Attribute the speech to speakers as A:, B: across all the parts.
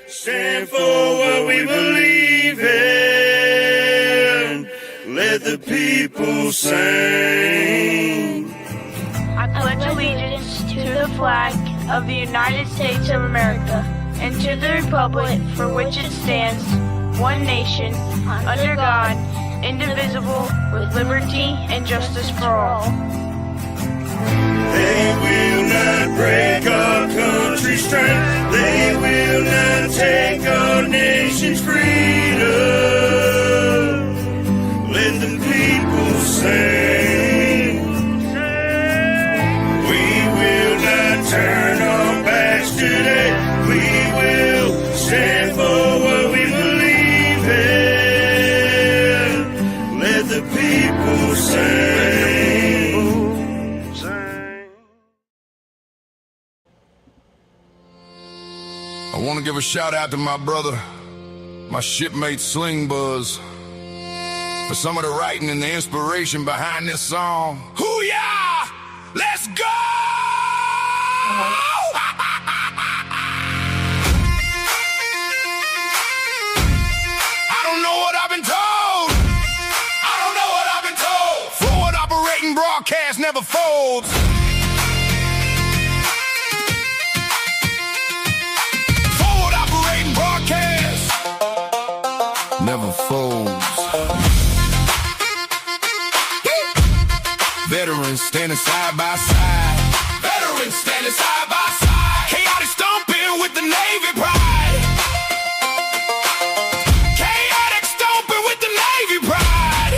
A: stand for what we believe in. Let the people sing.
B: I pledge allegiance to the flag of the United States of America and to the republic for which it stands, one nation, under God, indivisible, with liberty and justice for all.
A: They will not break our country's strength. They will not take our nation's freedom. Let the people sing. We will not turn our backs today. We will stand for what we believe in. Let the people sing.
C: I want to give a shout out to my brother, my shipmate Sling Buzz, for some of the writing and the inspiration behind this song. Hoo-yah! Let's go! I don't know what I've been told. I don't know what I've been told. Forward operating broadcast never folds. Never folds. Veterans standing side by side. Veterans standing side by side. Chaotic stomping with the Navy pride. Chaotic stomping with the Navy pride.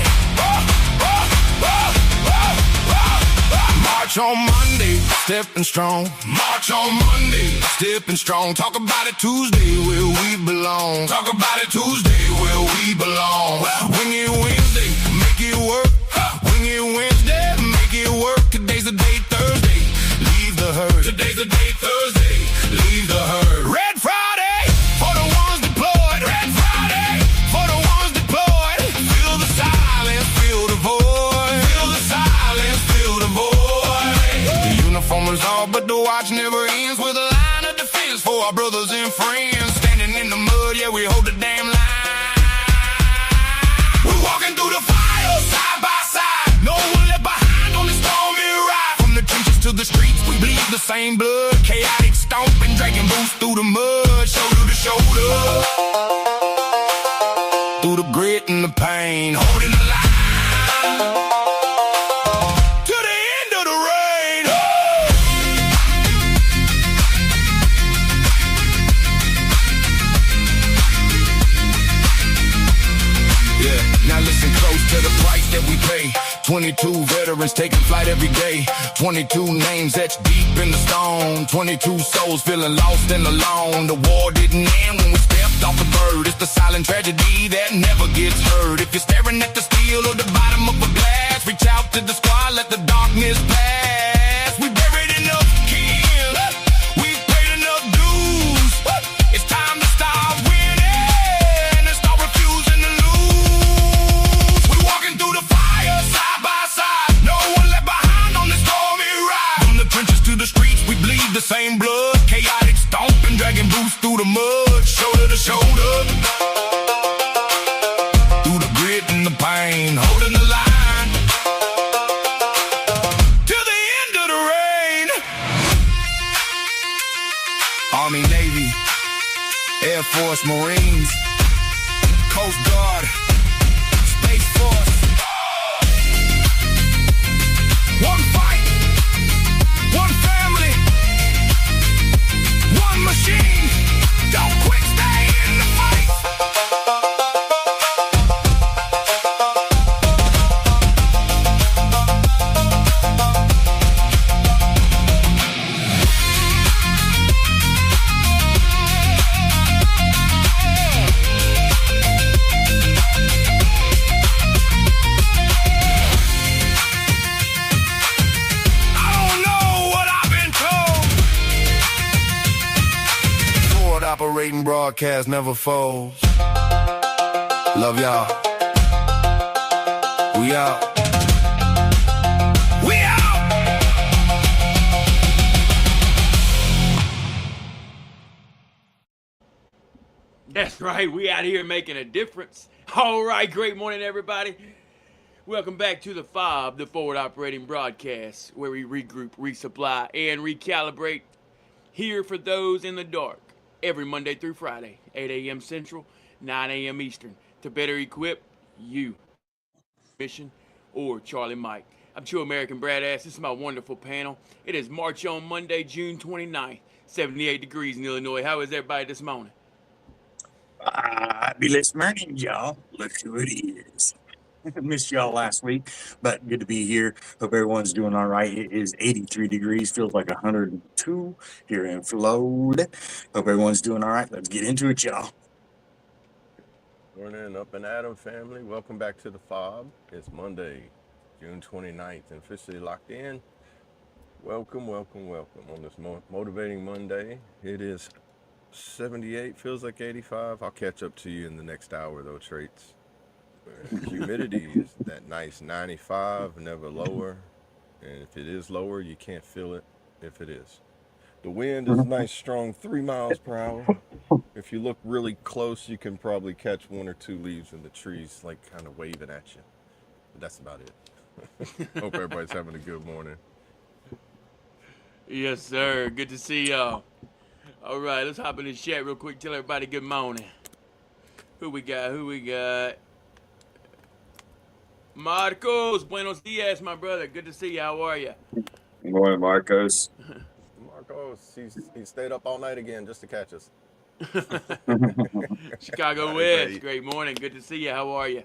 C: March on Monday, stepping strong. March on Monday, stepping strong. Talk about it Tuesday, where we belong. Talk about it Tuesday, where we belong. Wing it Wednesday, make it work. Wing it Wednesday, make it work. Today's the day, Thursday, leave the herd. Today's the day, Thursday, leave the herd. Red Friday, for the ones deployed. Red Friday, for the ones deployed. Feel the silence, feel the void. Feel the silence, feel the void. The uniform is all, but the watch never ends. With a line of defense for our brothers and friends. Standing in the mud, yeah, we hold the damn line. We're walking through the fire, side by side. No one left behind on this stormy ride. From the trenches to the streets, we bleed the same blood. Chaotic stomping, dragging boots through the mud. Shoulder to shoulder, through the grit and the pain, holding the line. To the end of the rain. Yeah, now listen close to the price that we pay. 22 veterans taking flight every day. 22 names etched deep in the stone. 22 souls feeling lost and alone. The war didn't end when we stepped off the bird. It's the silent tragedy that never gets heard. If you're staring at the steel or the bottom of a glass, reach out to the squad, let the darkness pass. We buried enough kin, we've paid enough dues. It's time to start winning and start refusing to lose. We're walking through the fire, side by side. No one left behind on this stormy ride. From the trenches to the streets, we bleed the same blood. Chaotic stomping, dragging boots through the mud. Shoulder to shoulder, through the grit and the pain, holding the line. Till the end of the rain. Army, Navy, Air Force, Marines, Coast Guard, Space Force. One fight, one family, one machine. Don't quit, stay in the fight. Operating broadcast never folds. Love y'all. We out. We out.
D: That's right. We out here making a difference. All right. Great morning, everybody. Welcome back to the F.O.B, the Forward Operating Broadcast, where we regroup, resupply, and recalibrate. Here for those in the dark. Every Monday through Friday, 8 a.m. Central, 9 a.m. Eastern, to better equip you, Mission, or Charlie Mike. I'm True American Brad Ass. This is my wonderful panel. It is March on Monday, June 29th, 78 degrees in Illinois. How is everybody this morning?
E: Fabulous morning, y'all. Look who it is. Missed y'all last week, but good to be here. Hope everyone's doing all right. It is 83 degrees, feels like 102 here in Florida. Hope everyone's doing all right. Let's get into it, y'all.
F: Morning, Up and Adam family. Welcome back to the F.O.B. It's Monday, June 29th, and officially locked in. Welcome on this motivating Monday. It is 78, feels like 85. I'll catch up to you in the next hour, though, traits. Humidity is that nice 95, never lower. And if it is lower, you can't feel it if it is. The wind is nice, strong 3 miles per hour. If you look really close, you can probably catch one or two leaves in the trees, like kind of waving at you. But that's about it. Hope everybody's having a good morning.
D: Yes, sir. Good to see y'all. All right, let's hop in the chat real quick. Tell everybody good morning. Who we got? Marcos, buenos dias, my brother. Good to see you. How are you?
E: Good morning, Marcos.
F: Marcos, he stayed up all night again just to catch us.
D: Chicago West. Great morning. Good to see you. How are you?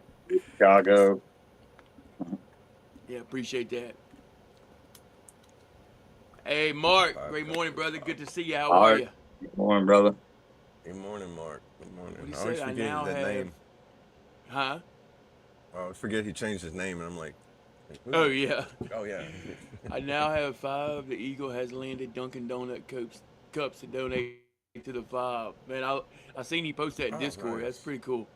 E: Chicago.
D: Yeah, appreciate that. Hey, Mark. Great morning, brother. Good to see you. How are you?
E: Good morning, brother.
F: Good morning, Mark. Good morning.
D: What he
F: I always
D: said, I
F: forget
D: now
F: that
D: have-
F: name.
D: Huh?
F: I always forget he changed his name, and I'm like,
D: Oh, yeah.
F: oh yeah.
D: I now have 5. The Eagle has landed Dunkin' Donut cups to donate to the F.O.B. Man, I seen you post that in
F: Oh,
D: Discord.
F: nice.
D: That's pretty cool.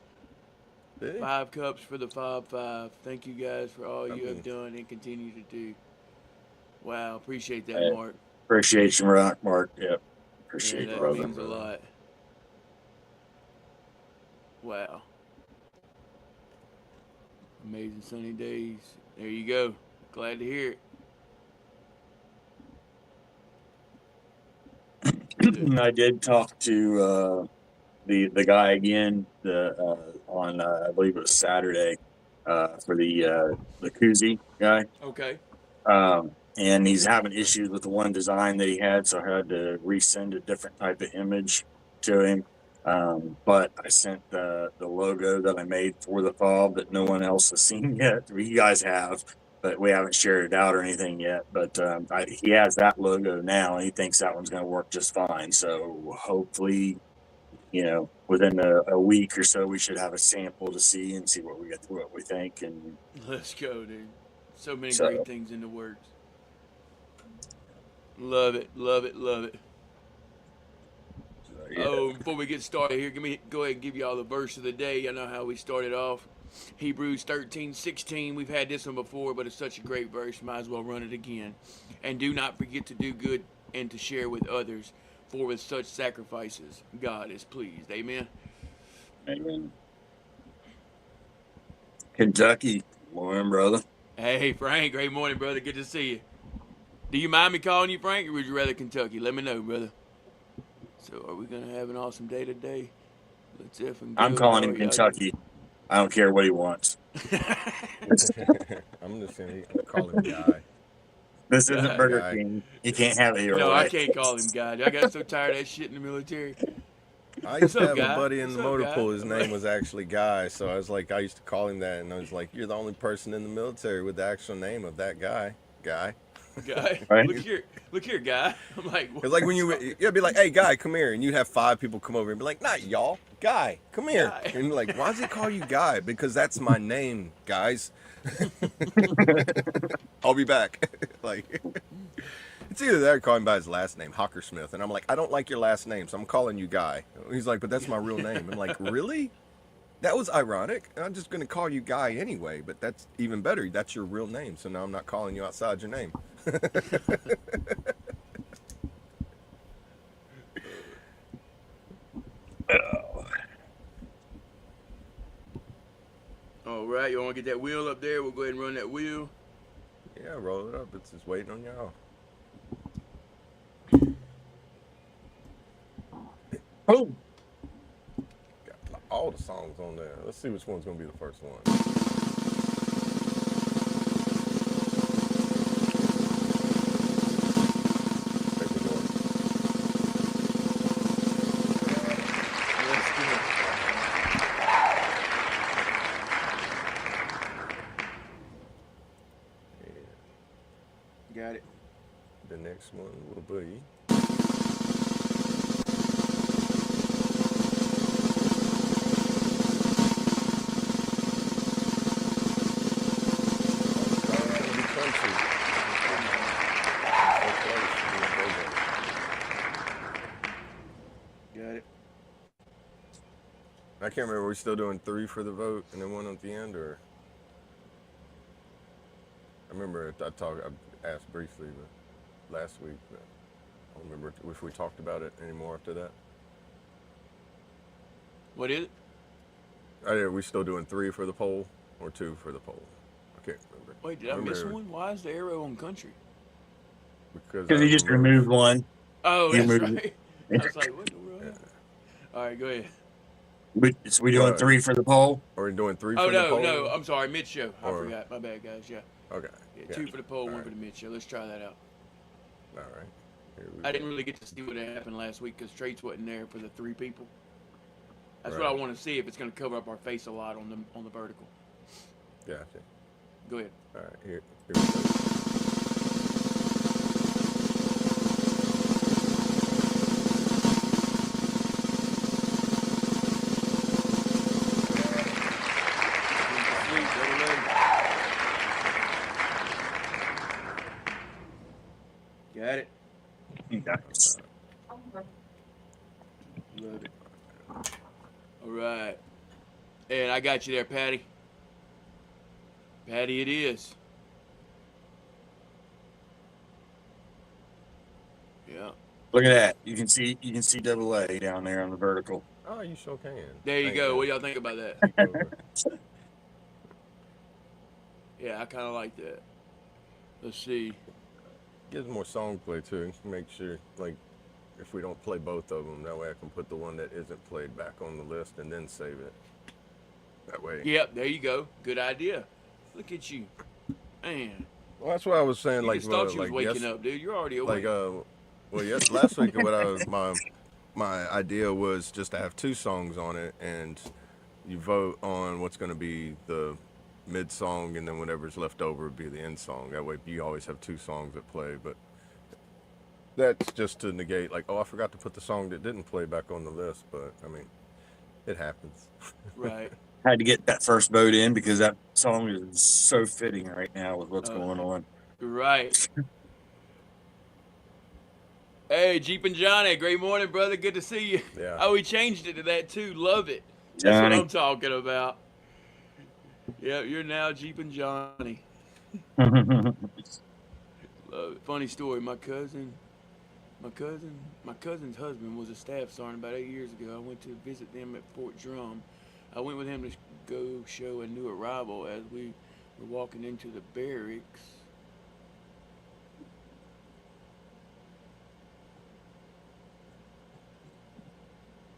F: Did he?
D: 5 cups for the F.O.B 5. Thank you guys for all
F: That
D: you have
F: means-
D: done and continue to do. Wow, appreciate that,
E: Hey,
D: Mark.
E: Appreciate you, Mark. Yep.
D: Yeah,
E: Appreciate you,
D: that
E: brother.
D: means a lot. Wow. Amazing sunny days. There you go. Glad to hear it.
E: I did talk to the guy again on I believe it was Saturday for the koozie guy.
D: Okay.
E: And he's having issues with the one design that he had, so I had to resend a different type of image to him. But I sent the logo that I made for the F.O.B that no one else has seen yet. You guys have, but we haven't shared it out or anything yet. But he has that logo now, and he thinks that one's going to work just fine. So hopefully, within a week or so, we should have a sample to see and see what we think. And
D: Let's go, dude. So many great things in the works. Love it.
E: yeah.
D: Oh, before we get started here, go ahead and give y'all the verse of the day. You know how we started off. Hebrews 13:16. We've had this one before, but it's such a great verse. Might as well run it again. And do not forget to do good and to share with others, for with such sacrifices, God is pleased. Amen.
E: Amen. Kentucky, morning, brother.
D: Hey, Frank. Great morning, brother. Good to see you. Do you mind me calling you Frank, or would you rather Kentucky? Let me know, brother. So, are we going to have an awesome day today? Let's effing go.
E: I'm calling
D: How
E: him
D: are y'all
E: Kentucky. I don't care what he wants.
F: I'm just saying, I'm calling him Guy.
E: This isn't Burger
F: Guy.
E: King. You can't have it your
D: No,
E: way.
D: I can't call him God. I got so tired of that shit in the military.
F: I used to
D: What's up,
F: have
D: Guy?
F: a buddy in
D: What's
F: the
D: up,
F: motor
D: Guy?
F: pool. His name was actually Guy, so I was like, I used to call him that, and I was like, you're the only person in the military with the actual name of that guy.
D: Guy,
E: Right?
D: look here, Guy. I'm like, what?
F: It's like when you'd be like, hey, Guy, come here, and you'd have 5 people come over and be like, not y'all, Guy, come here.
D: Guy.
F: And you're like, why does he call you Guy? Because that's my name, guys. I'll be back. Like, it's either that or call him by his last name, Hockersmith. And I'm like, I don't like your last name, so I'm calling you Guy. He's like, but that's my real name. I'm like, really? That was ironic. I'm just going to call you Guy anyway, but that's even better. That's your real name, so now I'm not calling you outside your name.
D: right, you want to get that wheel up there? We'll go ahead and run that wheel.
F: Yeah, roll it up. It's just waiting on y'all.
E: Oh,
F: Got all the songs on there. Let's see which one's gonna be the first one. Take the one.
D: Let's do it. Got it.
F: The next one will be.
D: Got it.
F: I can't remember. Are we still doing 3 for the vote and then 1 at the end, or? I remember I asked briefly last week, but I don't remember if we talked about it anymore after that.
D: What is it?
F: Are we still doing 3 for the poll or 2 for the poll? I can't remember.
D: Wait, did I miss one? Why is the arrow on country?
F: Because
E: because he just removed one.
D: Oh,
E: He
D: that's
E: removed
D: right. I was like, what in the world?
F: Yeah.
D: All right, go ahead.
E: So we doing 3 for the poll?
F: Are we doing 3
D: Oh,
F: for the
D: no,
F: poll?
D: no, I'm sorry, mid-show. I
F: Or-
D: forgot. My bad, guys, yeah.
F: Okay.
D: Yeah, 2 for the poll,
F: All
D: 1
F: right.
D: for the mid-show. Let's try that out.
F: All right. Here we
D: I
F: go.
D: didn't really get to see what happened last week because Traits wasn't there for the 3 people. That's what I
F: Right.
D: want to see, if it's going to cover up our face a lot on the vertical.
F: Gotcha.
D: Go ahead.
F: All right. Here we go.
D: Sweet, double leg. Got it.
E: Nice.
D: Love it. All right. And I got you there, Patty. Patty, it is. Yeah.
E: Look at that. You can see double A down there on the vertical.
F: Oh, you sure can.
D: There you
F: Thank
D: go. What do y'all think about that?
F: Over.
D: Yeah, I kind of like that. Let's see.
F: Gives more song play too. Make sure, like, if we don't play both of them, that way I can put the one that isn't played back on the list and then save it. That way.
D: Yep, there you go. Good idea. Look at you. Man.
F: Well, that's what I was saying.
D: You
F: Like,
D: just thought you was
F: like
D: waking up, dude. You're already awake.
F: Like, well, yes. Last week, what I was my idea was just to have 2 songs on it, and you vote on what's going to be the mid song, and then whatever's left over would be the end song. That way, you always have 2 songs that play. But that's just to negate, like, oh, I forgot to put the song that didn't play back on the list. But I mean, it happens.
D: Right.
E: Had to get that first vote in because that song is so fitting right now with what's going on.
D: Right. Hey, Jeep and Johnny. Great morning, brother. Good to see you.
F: Yeah.
D: Oh, we changed it to that, too. Love it. That's
E: Johnny.
D: what I'm talking about. Yep, you're now Jeep and Johnny. Love it. Funny story. My cousin's husband was a staff sergeant about 8 years ago. I went to visit them at Fort Drum. I went with him to go show a new arrival as we were walking into the barracks.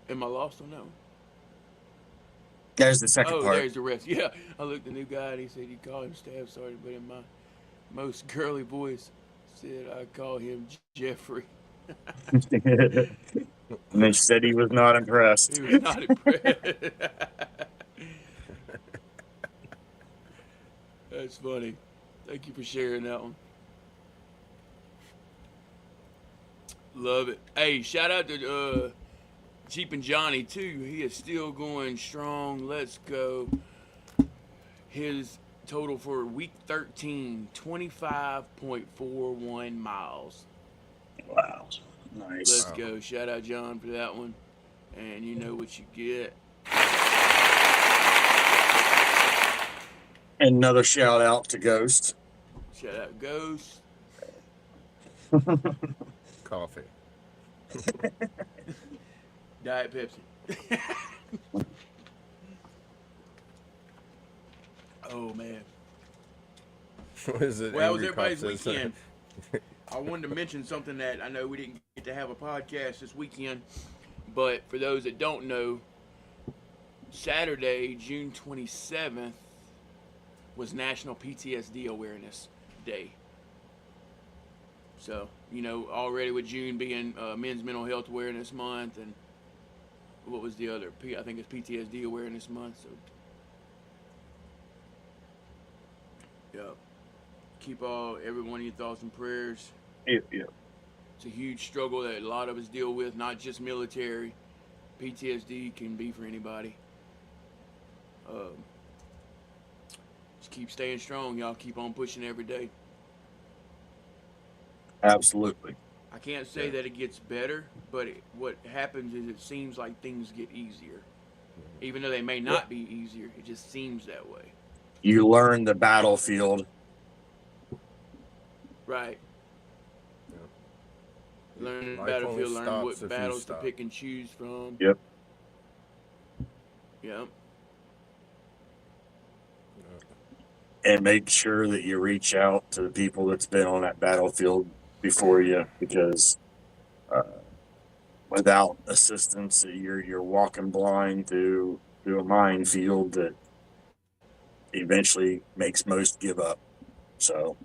D: Am I lost on that one?
E: There's the second
D: Oh,
E: part.
D: there's the rest. Yeah, I looked at the new guy and he said he called him staff sergeant, but in my most girly voice said I call him Jeffrey.
E: And they said he was not impressed.
D: He was not impressed. That's funny. Thank you for sharing that one. Love it. Hey, shout out to Jeep and Johnny too. He is still going strong. Let's go. His total for week 13, 25.41 miles.
E: Wow. Nice.
D: Let's go. Shout out John for that one. And you know what you get.
E: Another shout out to Ghost.
D: Shout out Ghost.
F: Coffee.
D: Diet Pepsi. Oh man.
F: What is it?
D: Well, that was
F: Angry Cop
D: everybody's
F: says?
D: weekend. I wanted to mention something that I know we didn't get to have a podcast this weekend, but for those that don't know, Saturday, June 27th, was National PTSD Awareness Day. So, already with June being Men's Mental Health Awareness Month, and what was the other? I think it's PTSD Awareness Month. So, yeah, keep everyone in your thoughts and prayers.
E: Yeah.
D: It's a huge struggle that a lot of us deal with, not just military. PTSD can be for anybody. Just keep staying strong, y'all. Keep on pushing every day.
E: Absolutely.
D: I can't say that it gets better, but what happens is it seems like things get easier. Even though they may not be easier, it just seems that way.
E: You learn the battlefield.
D: Right.
F: Yeah.
D: Learn the
F: Life
D: battlefield,
F: only
D: learn
F: stops
D: what
F: if you
D: battles to
F: stop.
D: pick and choose from.
E: Yep.
D: Yep.
E: And make sure that you reach out to the people that's been on that battlefield before you, because without assistance, you're walking blind through a minefield that eventually makes most give up. So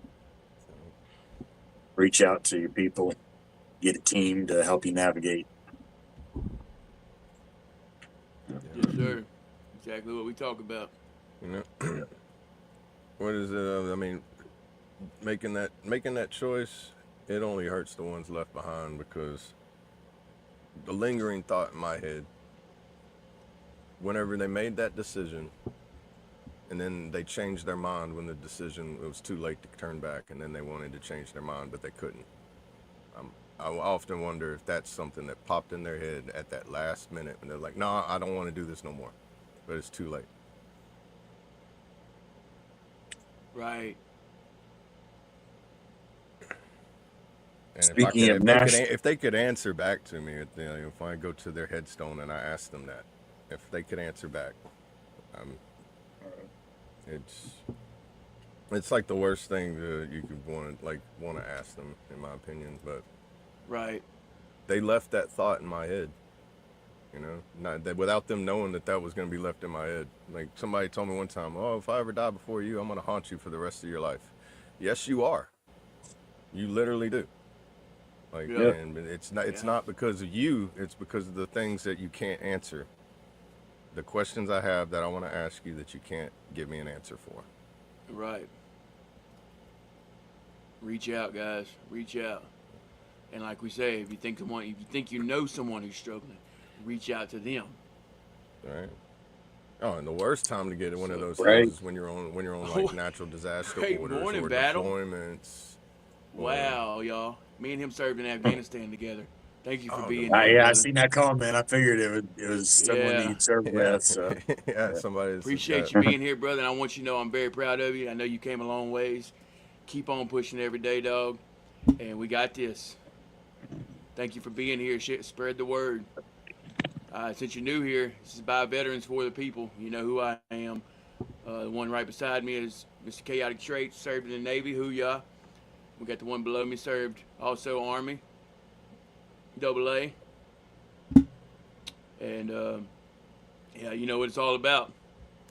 E: reach out to your people, get a team to help you navigate.
D: Yes, sir. Exactly what we talk about.
F: What is it? I mean, making that choice, it only hurts the ones left behind, because the lingering thought in my head, whenever they made that decision, and then they changed their mind when the decision, it was too late to turn back, and then they wanted to change their mind, but they couldn't. I often wonder if that's something that popped in their head at that last minute, and they're like, "No, I don't want to do this no more," but it's too late.
D: Right.
F: And
E: Speaking of
F: if they could answer back to me, if I go to their headstone and I ask them that, if they could answer back, it's like the worst thing that you could want to ask them, in my opinion. But
D: Right.
F: they left that thought in my head, not that, without them knowing that was going to be left in my head. Like somebody told me one time, "Oh, if I ever die before you, I'm going to haunt you for the rest of your life." Yes, you are. You literally do. Like,
D: Yeah.
F: and it's not because of you. It's because of the things that you can't answer. The questions I have that I want to ask you that you can't give me an answer for.
D: Right. Reach out, guys. Reach out. And like we say, if you think you know someone who's struggling, reach out to them.
F: Right. Oh, and the worst time to get one of those
E: Right.
F: things is when you're on like natural disaster
D: Great
F: orders
D: morning,
F: or
D: battle.
F: deployments.
D: Wow, y'all. Me and him served in Afghanistan together. Thank you for
F: Oh,
D: being
F: no.
D: here.
E: Yeah, I
D: brother.
E: seen that comment. I figured it was someone
D: Yeah.
E: you'd served with. So
F: Yeah, somebody.
D: Appreciate you being here, brother. And I want you to know I'm very proud of you. I know you came a long ways. Keep on pushing every day, dog. And we got this. Thank you for being here. Spread the word. Since you're new here, this is by veterans for the people. You know who I am. The one right beside me is Mr. Chaotic Traits, served in the Navy. Hoo-yah. We got the one below me, served also Army. AA. And, yeah, you know what it's all about.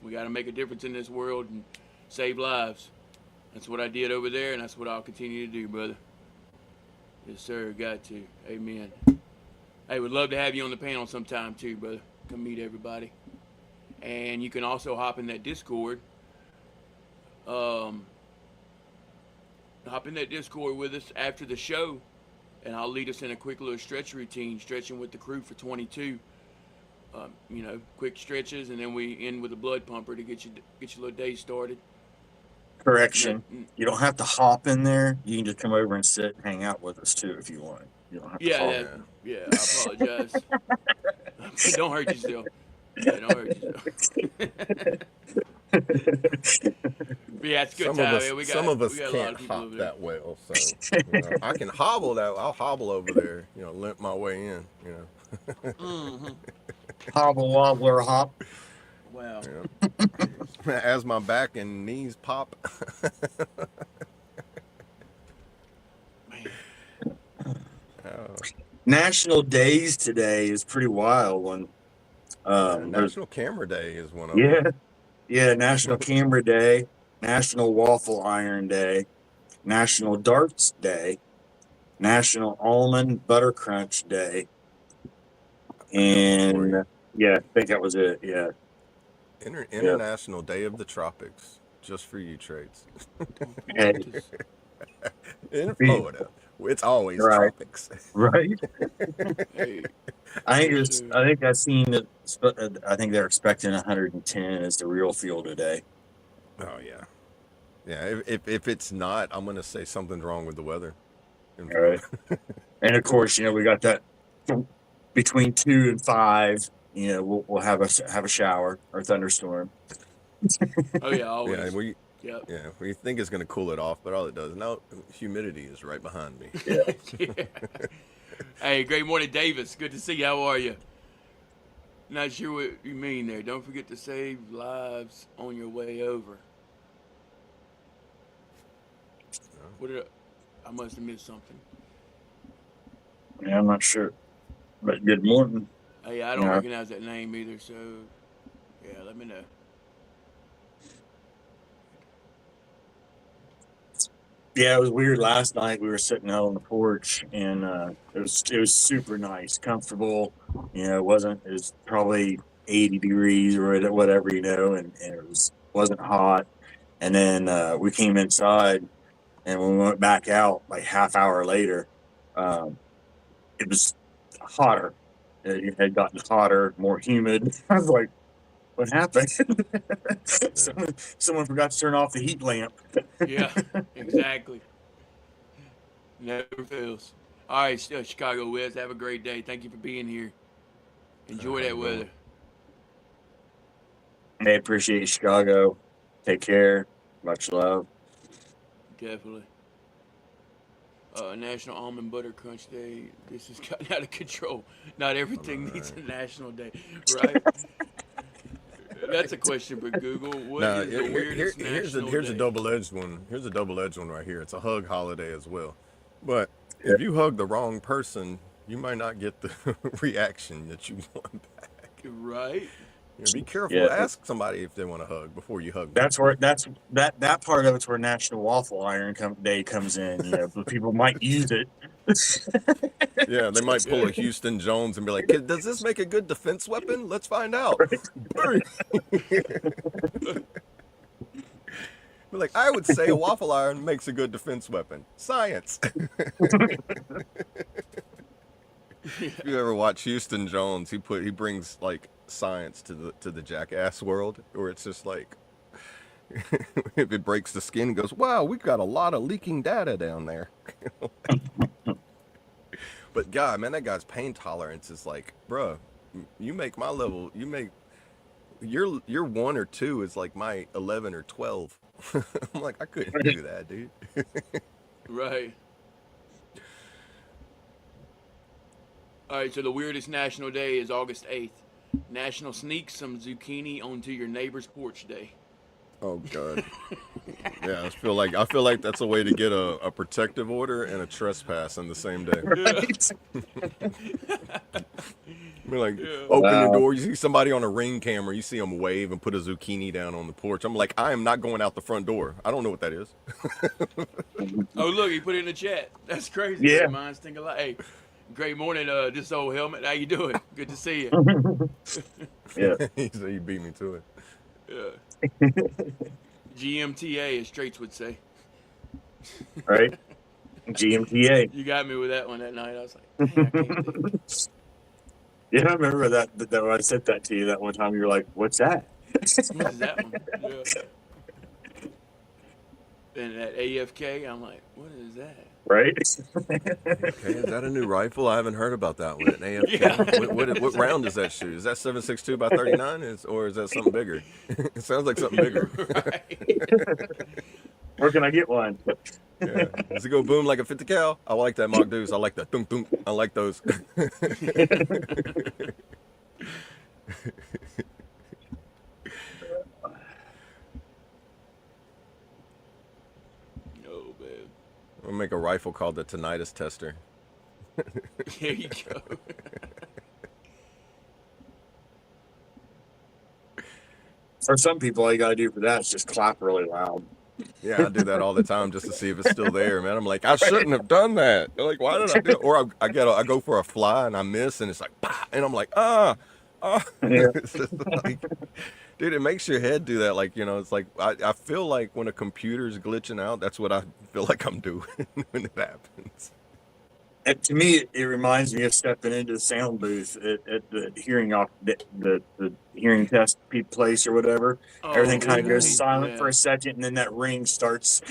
D: We got to make a difference in this world and save lives. That's what I did over there, and that's what I'll continue to do, brother. Yes, sir. Got to. Amen. Hey, would love to have you on the panel sometime, too, brother. Come meet everybody. And you can also hop in that Discord. Hop in that Discord with us after the show, and I'll lead us in a quick little stretch routine, stretching with the crew for 22. Quick stretches, and then we end with a blood pumper to get your little day started.
E: correction, you don't have to hop in there. You can just come over and sit and hang out with us too if you want. You don't have to hop.
D: I apologize. Don't hurt yourself. Yeah, don't hurt yourself. Yeah, it's a good time.
F: Some of us
D: we got a lot
F: can't
D: of people
F: hop
D: over there.
F: that well, so I can hobble that. I'll hobble over there, limp my way in,
D: Mm-hmm.
E: Hobble wobbler hop.
D: Wow.
F: Yeah. as my back and knees pop.
D: Man.
E: National Days today is pretty wild one.
F: National Camera Day is one of
E: Yeah,
F: them.
E: yeah, National Camera Day, National Waffle Iron Day, National Darts Day, National Almond Butter Crunch Day,
F: I got one for
E: and
F: you.
E: yeah, I think that was it. Yeah, yeah.
F: International Day of the Tropics, just for you, Trades.
D: Don't
E: Hey,
D: forget to
F: In Florida, it's always
E: right,
F: tropics.
E: right.
D: Hey,
E: I think
D: yes,
E: it's.
D: sir.
E: I think I've seen that. I think they're expecting 110 as the real feel today.
F: Oh yeah, yeah. If it's not, I'm gonna say something's wrong with the weather in
E: All right,
F: Florida.
E: and of course, we got that between 2 and 5. We'll have a shower or thunderstorm.
D: Oh yeah,
F: Yeah,
D: always. Yep.
F: we think it's gonna cool it off, but all it does no humidity is right behind me.
E: Yeah.
D: Yeah. Hey, great morning, Davis. Good to see you. How are you? Not sure what you mean there. Don't forget to save lives on your way over. What did I must have missed something.
E: Yeah, I'm not sure, but good morning.
D: Hey, I don't
E: Yeah,
D: recognize that name either, so yeah, let me know.
E: yeah, it was weird. Last night we were sitting out on the porch, and it was super nice, comfortable. It was probably 80 degrees or whatever, and it wasn't hot. And then we came inside, and when we went back out, like half hour later, um, it was hotter. It had gotten hotter, more humid. I was like, "What happened?"
F: Yeah.
E: Someone forgot to turn off the heat lamp.
D: Yeah, exactly. Never fails. All right, Chicago West. Have a great day. Thank you for being here. Enjoy
F: Have a
D: that
F: good one.
D: weather.
E: Hey, appreciate Chicago. Take care. Much love.
D: Definitely. National Almond Butter Crunch Day. This has gotten out of control. Not everything
F: All
D: needs
F: right.
D: a national day, right? That's a question for Google. What
F: Now
D: is the weirdest national
F: here's a
D: day?
F: double-edged one. Here's a double-edged one right here. It's a hug holiday as well. But
E: Yeah.
F: if you hug the wrong person, you might not get the reaction that you want back.
D: Right?
F: Be careful.
E: Yeah.
F: Ask somebody if they want to hug before you hug them.
E: That part of it's where National Waffle Iron Day comes in. But people might use it.
F: Yeah, they might pull
D: Yeah.
F: a Houston Jones and be like, "Does this make a good defense weapon? Let's find out." Be like, I would say a waffle iron makes a good defense weapon. Science. If you ever watch Houston Jones, he brings like science to the jackass world, where it's just like if it breaks the skin, he goes, "Wow, we've got a lot of leaking data down there." But God, man, that guy's pain tolerance is like, bruh, you make my level, your 1 or 2 is like my 11 or 12. I'm like, I couldn't do that, dude.
D: Right. All right, so the weirdest national day is August 8th. National Sneak Some Zucchini Onto Your Neighbor's Porch Day.
F: Oh God. Yeah, I feel like that's a way to get a protective order and a trespass in the same day.
E: Right?
F: I mean, like,
D: Yeah.
F: open the
E: Wow.
F: door, you see somebody on a ring camera, you see them wave and put a zucchini down on the porch. I'm like, I am not going out the front door. I don't know what that is.
D: Oh, look, he put it in the chat. That's crazy.
E: Yeah.
D: Great minds think alike. Hey, great morning, this old helmet. How you doing? Good to see you.
E: Yeah.
F: He said you beat me to it.
D: Yeah. GMTA, as Straits would say.
E: Right. GMTA.
D: You got me with that one that night. I was like, dang, I can't think.
E: Yeah, I remember that when I sent that to you that one time. You were like, "What's that?"
D: What is that one? Yeah. And that AFK, I'm like, what is that?
E: Right.
F: Okay, is that a new rifle? I haven't heard about that one. An AFK.
D: Yeah.
F: What round does that shoot? Is that 7.62 by 39? Or is that something bigger? It sounds like something bigger.
D: Right.
E: Where can I get one?
F: Yeah. Does it go boom like a 50 cal? I like that Mock Deuce. I like that thunk thunk. I like those. make a rifle called the tinnitus tester.
D: There you go.
E: For some people, all you got to do for that is just clap really loud.
F: Yeah, I do that all the time just to see if it's still there, man. I'm like, I shouldn't have done that. They're like, why did I do it? Or I go for a fly and I miss, and it's like, bah, and I'm like, ah.
E: Yeah.
F: It's just like, dude, it makes your head do that. Like, it's like I feel like when a computer's glitching out, that's what I feel like I'm doing when it happens.
E: And to me, it reminds me of stepping into the sound booth at the hearing the hearing test place or whatever. Everything kind of goes silent for a second, and then that ring starts.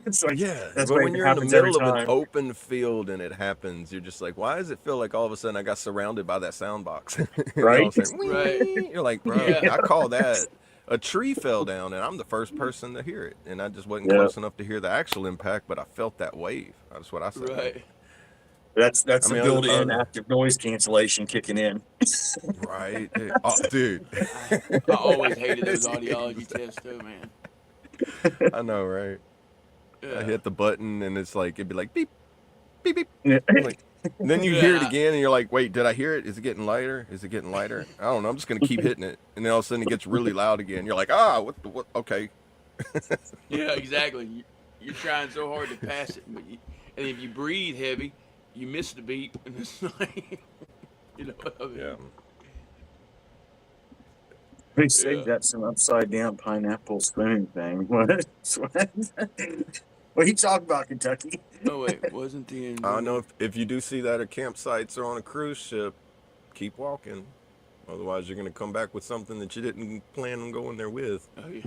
E: It's like
F: Yeah,
E: that's
F: but
E: what
F: when you're in the
E: happens every
F: middle of an
E: time.
F: open field and it happens, you're just like, why does it feel like all of a sudden I got surrounded by that sound box?
E: Right?
F: All of a sudden,
D: Right.
F: "Wee." You're like, bro,
D: Yeah.
F: I call that a tree fell down, and I'm the first person to hear it, and I just wasn't
E: Yeah.
F: close enough to hear the actual impact, but I felt that wave. That's what I said.
D: Right.
E: That's
F: I
E: the
F: mean,
E: built-in active noise cancellation kicking in.
F: right, dude.
D: I always hated those
F: It's
D: audiology
F: huge.
D: tests, though, man.
F: I know, right?
D: Yeah.
F: I hit the button, and it's like it'd be like beep, beep, beep.
E: Yeah.
F: I'm like, and then you hear it
D: Yeah.
F: again, and you're like, wait, did I hear it? Is it getting lighter? Is it getting lighter? I don't know. I'm just gonna keep hitting it, and then all of a sudden it gets really loud again. You're like, what? Okay.
D: Yeah, exactly. You're trying so hard to pass it, and if you breathe heavy, you miss the beat, and it's like, you know what I mean?
F: Yeah.
E: They say
D: Yeah.
E: that's an upside down pineapple spoon thing. What? What are you talking about, Kentucky?
D: Oh wait, wasn't the end?
F: I know if you do see that at campsites or on a cruise ship, keep walking. Otherwise, you're gonna come back with something that you didn't plan on going there with.
D: Oh yeah.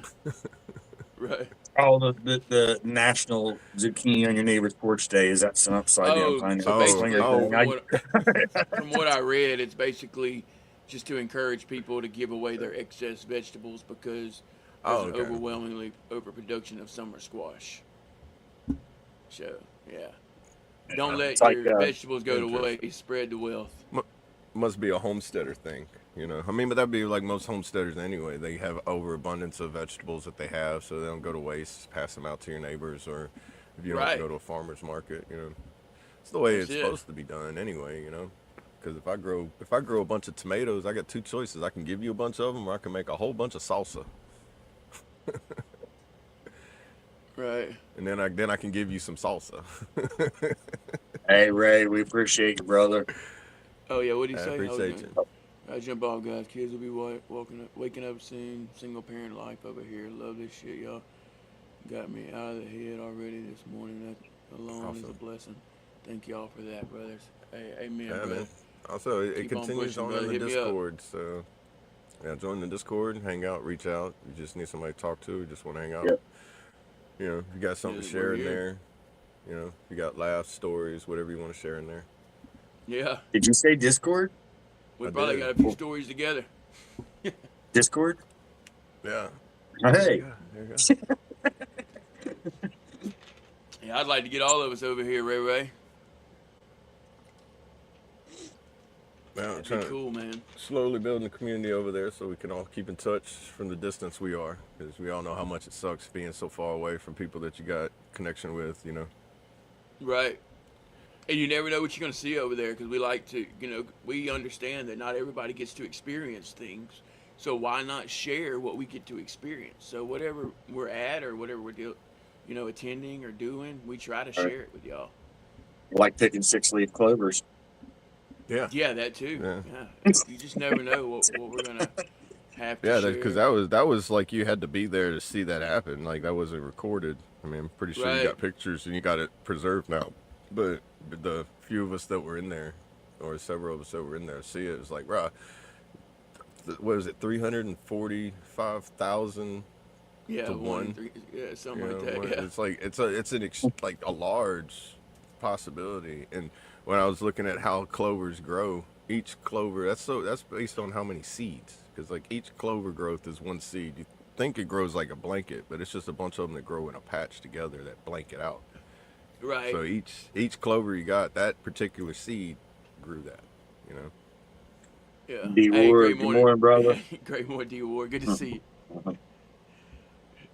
D: Right.
E: Oh, the national zucchini on your neighbor's porch day is that some upside down
D: So
E: pineapple
D: basically,
E: swinger
F: oh.
E: thing?
D: from what I read, it's basically just to encourage people to give away their excess vegetables because there's an
F: Okay.
D: overwhelmingly overproduction of summer squash. So yeah, don't let
E: It's like,
D: your vegetables go to
F: interesting.
D: waste. Spread the wealth.
F: Must be a homesteader thing, I mean, but that'd be like most homesteaders anyway. They have overabundance of vegetables that they have, so they don't go to waste. Pass them out to your neighbors, or if you don't
D: Right.
F: go to a farmer's market, it's the way
D: That's
F: it's
D: it.
F: supposed to be done anyway. Because if I grow a bunch of tomatoes, I got two choices. I can give you a bunch of them, or I can make a whole bunch of salsa,
D: Right.
F: and then I can give you some salsa.
E: Hey, Ray, we appreciate you, brother.
D: Oh yeah. What do you
F: I
D: say?
F: appreciate you.
D: I jump off, guys. Kids will be waking up soon. Single parent life over here. Love this shit, y'all. Got me out of the head already this morning. That alone is a
F: Awesome.
D: blessing. Thank y'all for that, brothers. Hey, amen,
F: Yeah,
D: brother.
F: man. Also, it
D: Keep on
F: continues
D: pushing,
F: on
D: brother.
F: in the
D: Hit me up.
F: Discord. So, yeah, join the Discord, hang out, reach out. You just need somebody to talk to. You just want to hang out.
E: Yep.
F: If you got something to
D: Yeah,
F: share
D: we're
F: in
D: here.
F: there. If you got laughs, stories, whatever you want to share in there.
D: Yeah,
E: Did you say Discord?
D: we
F: I
D: probably
F: did.
D: got a few stories together.
E: Discord?
F: Yeah.
E: Hey,
F: Yeah, there you go.
D: Yeah, I'd like to get all of us over here, Ray.
F: Yeah, I'm
D: That'd
F: trying
D: be
F: to
D: cool, man.
F: slowly building a community over there so we can all keep in touch from the distance we are. Because we all know how much it sucks being so far away from people that you got connection with,
D: Right. And you never know what you're going to see over there because we like to, we understand that not everybody gets to experience things. So why not share what we get to experience? So whatever we're at or whatever we're attending or doing, we try to share it with y'all.
E: like picking 6-leaf clovers.
F: Yeah.
D: Yeah, that too.
F: Yeah.
D: Yeah. You just never know what we're going to have to
F: Yeah,
D: share.
F: because that was like you had to be there to see that happen. Like that wasn't recorded. I mean, I'm pretty sure you
D: Right.
F: got pictures and you got it preserved now. But the few of us that were in there, or several of us that were in there, see it, it was like, right, what is it, 345,000
D: Yeah,
F: to one.
D: 3, yeah, something like that. Yeah.
F: It's like like a large possibility. And when I was looking at how clovers grow, each clover that's based on how many seeds, because like each clover growth is one seed. You think it grows like a blanket, but it's just a bunch of them that grow in a patch together that blanket out.
D: Right.
F: So each clover you got, that particular seed grew that.
D: Yeah.
E: D Ward, good morning, brother.
D: Great morning, D Ward. Good to see you.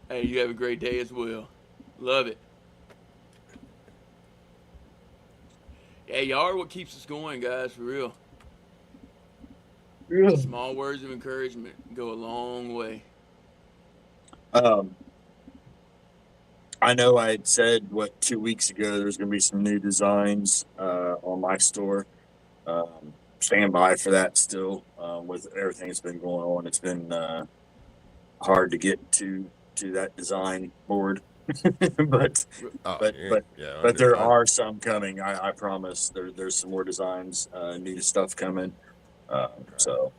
D: Hey, you have a great day as well. Love it. Yeah, y'all are what keeps us going, guys, for real.
E: Yeah.
D: Small words of encouragement go a long way.
E: Um, I know I had said 2 weeks ago there's going to be some new designs on my store. Stand by for that still. With everything that's been going on, it's been hard to get to that design board, but
F: Oh,
E: but
F: yeah,
E: but
F: yeah,
E: but there
F: understand.
E: are some coming. I promise. There's some more designs, new stuff coming.
F: Okay.
E: So,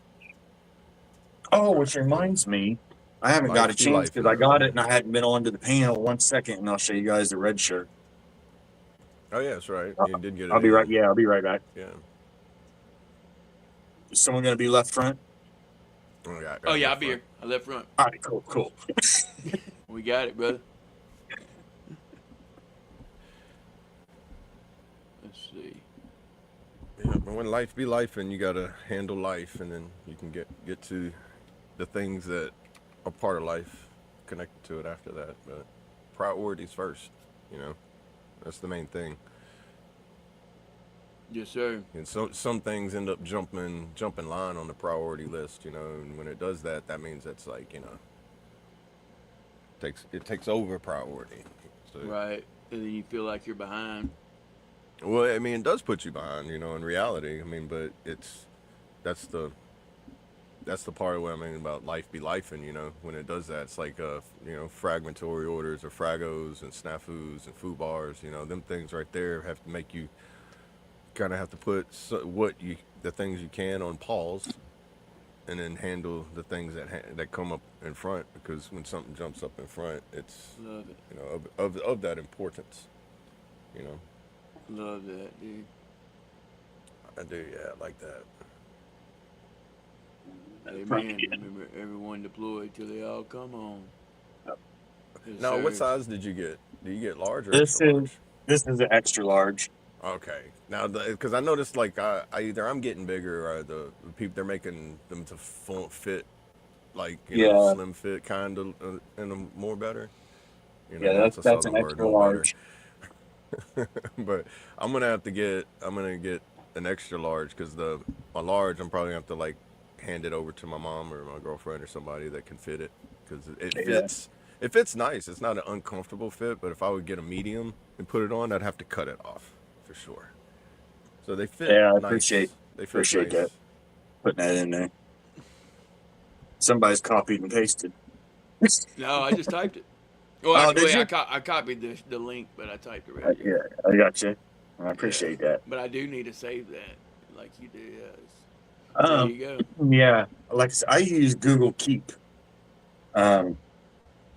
E: oh,
F: All
E: which
F: right, cool.
E: reminds me, I haven't got a
F: Life be
E: chance
F: life,
E: because
F: and
E: I got it
F: everybody.
E: and I hadn't been on to the panel. 1 second, and I'll show you guys the red shirt.
F: Oh yeah, that's right.
E: I'll,
F: You did get
E: I'll
F: it
E: be right.
F: in.
E: Yeah, I'll be right back.
F: Yeah.
E: Is someone going to be left front?
F: Oh yeah,
D: Oh
F: I
D: yeah, I'll
F: left
D: be
F: front.
D: here. I left front.
E: All right, cool.
D: We got it, brother. Let's see.
F: Yeah, but when life be life, and you gotta handle life, and then you can get to the things that are part of life, connected to it after that. But priorities first, you know, that's the main thing.
D: Yes, sir.
F: And so some things end up jumping line on the priority list, you know. And when it does that, that means that's like, you know, it takes over priority. So,
D: Right. And then you feel like you're behind.
F: well, I mean, it does put you behind, you know, in reality. I mean, but that's the that's the part of what I mean about life be life, and you know, when it does that, it's like you know, fragmentary orders or fragos and snafus and foo bars, you know, them things right there have to make you kind of have to put the things you can on pause, and then handle the things that come up in front, because when something jumps up in front, it's,
D: Love it.
F: you know, of that importance, you know.
D: Love that, dude.
F: I do, yeah, I like that.
D: Amen. Remember, everyone deployed till they all come home. Yes,
F: Now, what
D: sir.
F: size did you get? Do you get large or
E: This
F: extra
E: is
F: large?
E: this is an extra large.
F: Okay. Now, because I noticed, like, I either I'm getting bigger, or the people, they're making them to fit, like, you know,
E: Yeah,
F: slim fit kind of, and more better. You know,
E: yeah,
F: that's a
E: that's an
F: southern word,
E: extra
F: more better.
E: large.
F: But I'm gonna get an extra large, because my large, I'm probably gonna have to like hand it over to my mom or my girlfriend or somebody that can fit it, because it
E: Yeah,
F: fits. It fits nice. It's not an uncomfortable fit, but if I would get a medium and put it on, I'd have to cut it off for sure. So they fit
E: yeah, I
F: nice. They fit
E: appreciate that,
F: nice.
E: putting that in there. Somebody's copied and pasted.
D: No, I just typed it. Well,
E: Oh, did
D: wait,
E: you?
D: I copied the link, but I typed it right.
E: Yeah,
D: Yeah.
E: I got you. I
D: Yeah.
E: appreciate that.
D: But I do need to save that, like you do. Yes. There
E: Um,
D: you go.
E: yeah, like I said, I use Google Keep. Um,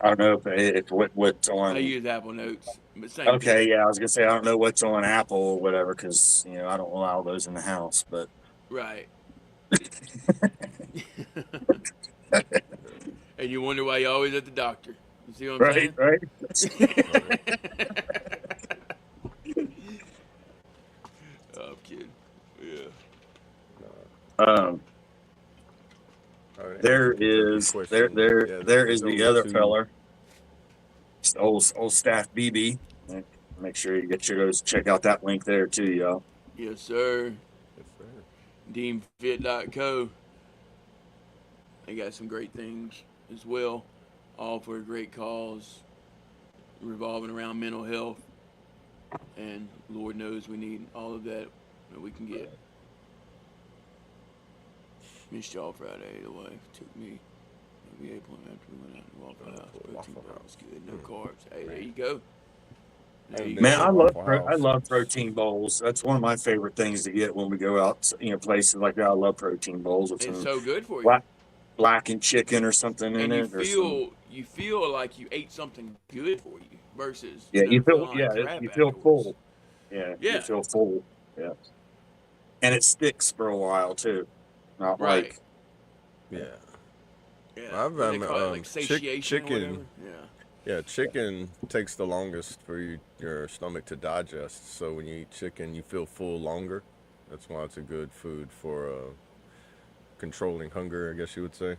E: I don't know if what's
D: I
E: on.
D: use Apple Notes, but same
E: Okay,
D: thing.
E: yeah, I was gonna say I don't know what's on Apple or whatever because I don't allow those in the house. But
D: Right. And you wonder why you're always at the doctor. You see what I'm
E: right,
D: saying?
E: right.
F: Right.
D: Oh, I'm kidding. Yeah.
E: Um,
F: All right,
E: there
F: answer Kentucky's
E: is there
F: question.
E: there
F: Yeah,
E: there
F: there's
E: is the
F: only
E: other
F: two.
E: feller, it's old staff BB. Make sure you get your guys check out that link there too, y'all.
D: Yes, sir.
F: Yes, sir.
D: DeemFit.co. They got some great things as well, all for a great cause, revolving around mental health. And Lord knows we need all of that we can get. Missed y'all Friday. The wife took me. We ate one after we went out and Waffle House. Protein
F: Waffle
D: bar was
F: House.
D: good. No carbs. Hey, there you go. There
F: Haven't
D: you
F: been
E: Man,
F: to
D: go.
F: a Waffle
E: I
F: House
E: love
F: since.
E: protein bowls. That's one of my favorite things to get when we go out, places like that. I love protein bowls with
D: It's
E: some
D: so good for you.
E: black blackened chicken or something in
D: And you
E: it, or some.
D: feel like you ate something good for you versus
E: Yeah, you feel
D: feeling like crap
E: you feel
D: afterwards.
E: full. Yeah, you
D: Yeah,
E: feel full. Yeah, and it sticks for a while too. Not
D: right.
E: like
F: Yeah.
D: Yeah,
F: I've
D: what do they call it, like satiation or whatever.
F: chicken.
D: Yeah,
F: Yeah, chicken takes the longest for your stomach to digest. So when you eat chicken, you feel full longer. That's why it's a good food for controlling hunger, I guess you would say.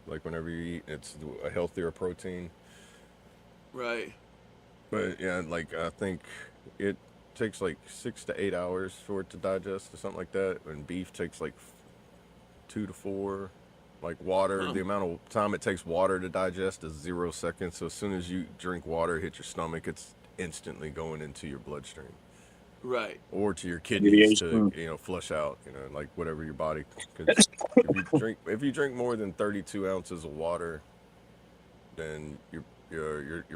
F: Like whenever you eat, it's a healthier protein.
D: right.
F: But yeah, like I think it takes like 6 to 8 hours for it to digest or something like that, and beef takes like 2 to 4. Like water,
D: Huh.
F: the amount of time it takes water to digest is 0 seconds. So as soon as you drink water, hit your stomach, it's instantly going into your bloodstream
D: Right.
F: or to your kidneys to
E: Aviation.
F: flush out. Like whatever your body. Because if you drink more than 32 ounces of water, then your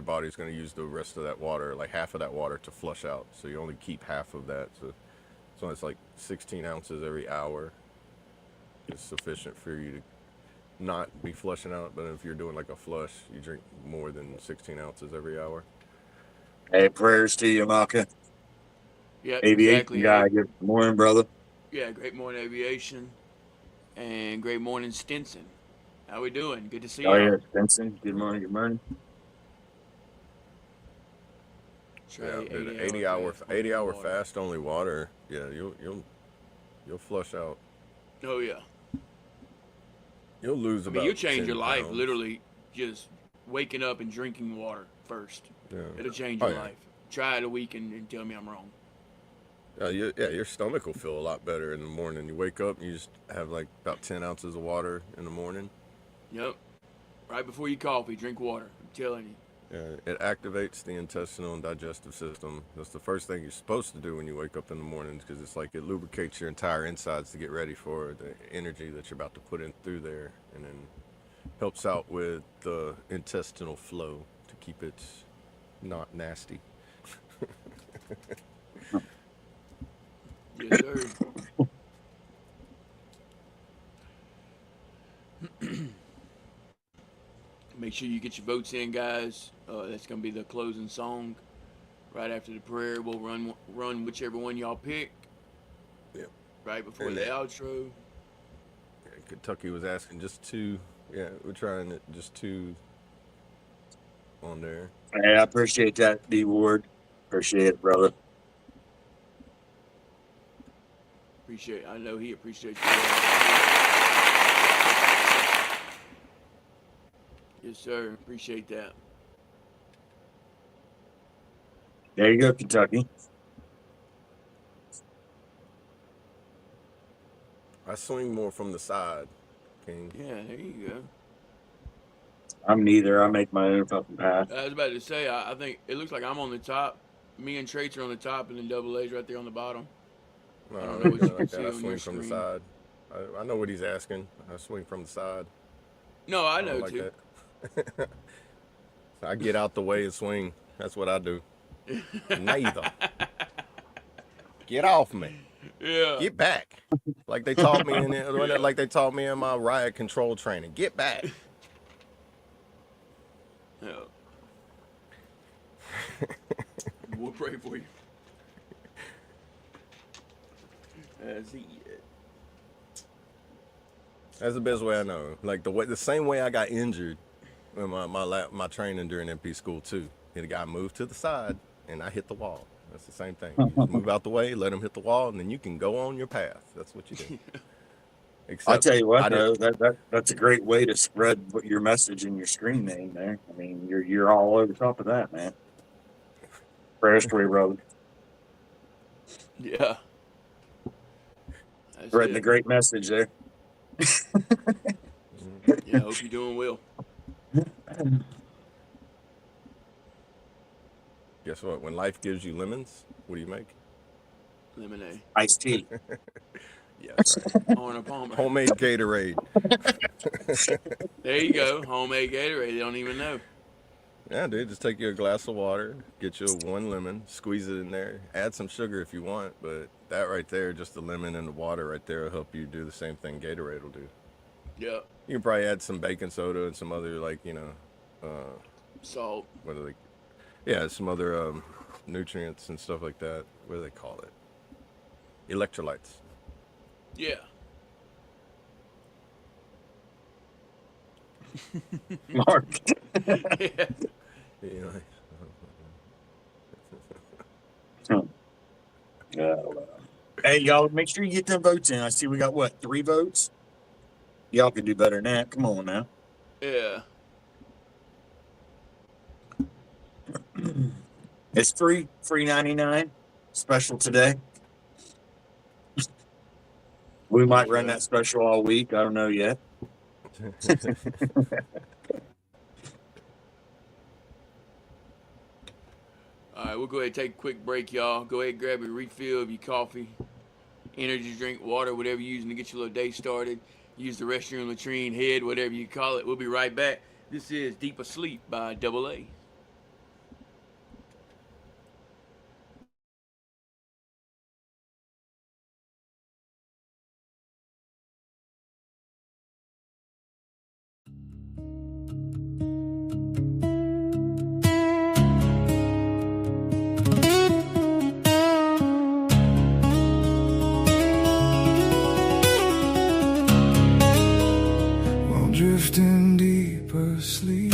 F: body's going to use the rest of that water, like half of that water, to flush out. So you only keep half of that. So it's like 16 ounces every hour is sufficient for you to not be flushing out. But if you're doing like a flush, you drink more than 16 ounces every hour.
E: Hey, prayers to you, Maka.
D: Yep,
E: Aviation
D: exactly.
E: guy. Good morning, brother.
D: Yeah, great morning, Aviation. And great morning, Stinson. How we doing? Good to see
E: Oh,
D: y'all.
E: yeah, Benson. Good morning. Good morning.
F: Yeah,
D: Trey,
F: dude,
D: 80 hour fast.
F: 80 hour
D: water.
F: fast only water. Yeah, you'll flush out.
D: Oh yeah.
F: You'll lose
D: I
F: about
D: mean, you change
F: 10
D: your life
F: pounds.
D: literally just waking up and drinking water first.
F: Yeah.
D: It'll change
F: Oh,
D: your
F: yeah.
D: life. Try it a week and tell me I'm wrong.
F: Your stomach will feel a lot better in the morning. You wake up, and you just have like about 10 ounces of water in the morning.
D: Yep. Right before you coffee, drink water. I'm telling you.
F: Yeah, it activates the intestinal and digestive system. That's the first thing you're supposed to do when you wake up in the mornings, because it's like it lubricates your entire insides to get ready for the energy that you're about to put in through there, and then helps out with the intestinal flow to keep it not nasty.
D: Yes, sir. Make sure you get your votes in, guys. That's gonna be the closing song. Right after the prayer, we'll run whichever one y'all pick.
F: Yep.
D: Right before
F: And
D: the
F: that-
D: outro.
F: Kentucky was asking just 2. Yeah, we're trying it just 2 on there.
E: Hey, I appreciate that, D Ward. Appreciate it, brother.
D: Appreciate it. I know he appreciates you. Yes, sir. Appreciate that.
E: There you go, Kentucky.
F: I swing more from the side, King.
D: Yeah, there you go.
E: I'm neither. I make my own fucking path.
D: I was about to say, I think it looks like I'm on the top. Me and Traits are on the top, and then Double A's right there on the bottom.
F: No,
D: I don't
F: I
D: know what you
F: like
D: can
F: that.
D: see
F: I
D: on
F: swing
D: your
F: from the
D: screen.
F: side. I know what he's asking. I swing from the side.
D: No, I
F: don't
D: know
F: like
D: too.
F: that. I get out the way and swing. That's what I do. Neither. Get off me.
D: Yeah.
F: Get back. Like they taught me like they taught me in my riot control training. Get back.
D: Yeah. We'll pray for you.
F: That's the best way I know. Like the same way I got injured in my training during MP school too. The guy moved to the side and I hit the wall. That's the same thing. You just move out the way, let him hit the wall, and then you can go on your path. That's what you do.
E: I'll
F: Except
E: tell you
F: I
E: what,
F: didn't.
E: though, that's a great way to spread what your message in your screen name there. I mean, you're all over top of that, man. Prayers for you, brother.
D: Yeah. That's
E: Spreading a
D: it.
E: great message there.
D: Yeah, I hope you're doing well.
F: Guess what? When life gives you lemons, what do you make?
D: Lemonade.
E: Iced tea.
F: Yeah, that's right.
D: Arnold Palmer.
F: Homemade Gatorade.
D: There you go. Homemade Gatorade. They don't even know.
F: Yeah, dude, just take you a glass of water, get you 1 lemon, squeeze it in there, add some sugar if you want, but that right there, just the lemon and the water right there will help you do the same thing Gatorade will do.
D: Yeah.
F: You can probably add some baking soda and some other, like,
D: Salt.
F: what are they? Yeah, some other nutrients and stuff like that. What do they call it? Electrolytes.
D: Yeah.
E: Mark.
D: Yeah.
F: You know,
E: Hey, y'all, make sure you get them votes in. I see we got, what, 3 votes? Y'all can do better than that. Come on now.
D: Yeah.
E: It's free $99. special today. We might run that special all week. I don't know yet.
D: All right, we'll go ahead and take a quick break, y'all. Go ahead and grab a refill of your coffee, energy drink, water, whatever you're using to get your little day started. Use the restroom, latrine, head, whatever you call it. We'll be right back. This is Deep Asleep by Double A.
G: Drifting deeper sleep.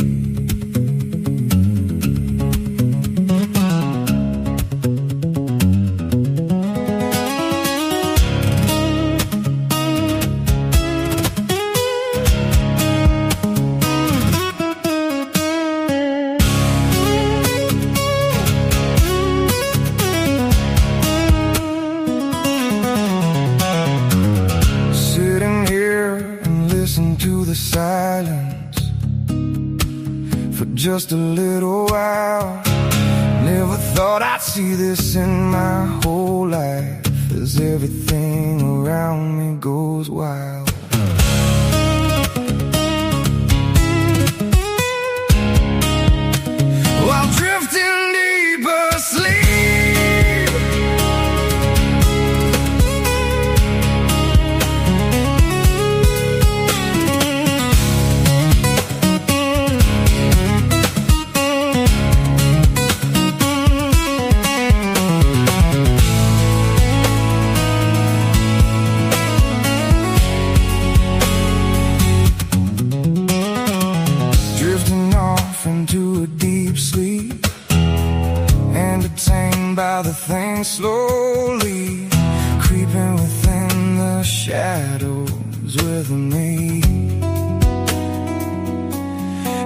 G: Sitting here and listen to the silence for just a little while. Never thought I'd see this in my whole life, as everything around me goes wild. While drifting deeper sleep. Drifting off into a deep sleep, entertained by the things slowly creeping within the shadows with me,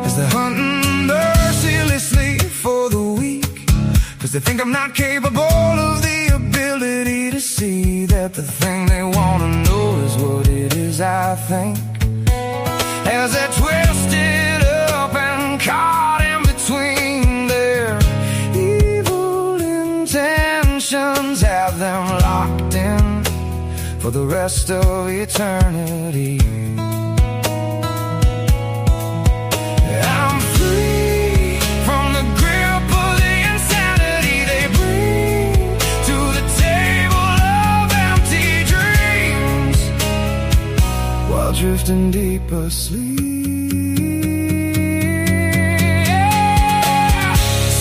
G: as they're hunting mercilessly for the weak, 'cause they think I'm not capable of the ability to see that the thing they wanna know is what it is I think. As they're twisted up and caught in between, their evil intentions have them locked in for the rest of eternity. I'm free from the grip of the insanity they bring to the table of empty dreams, while drifting deep asleep.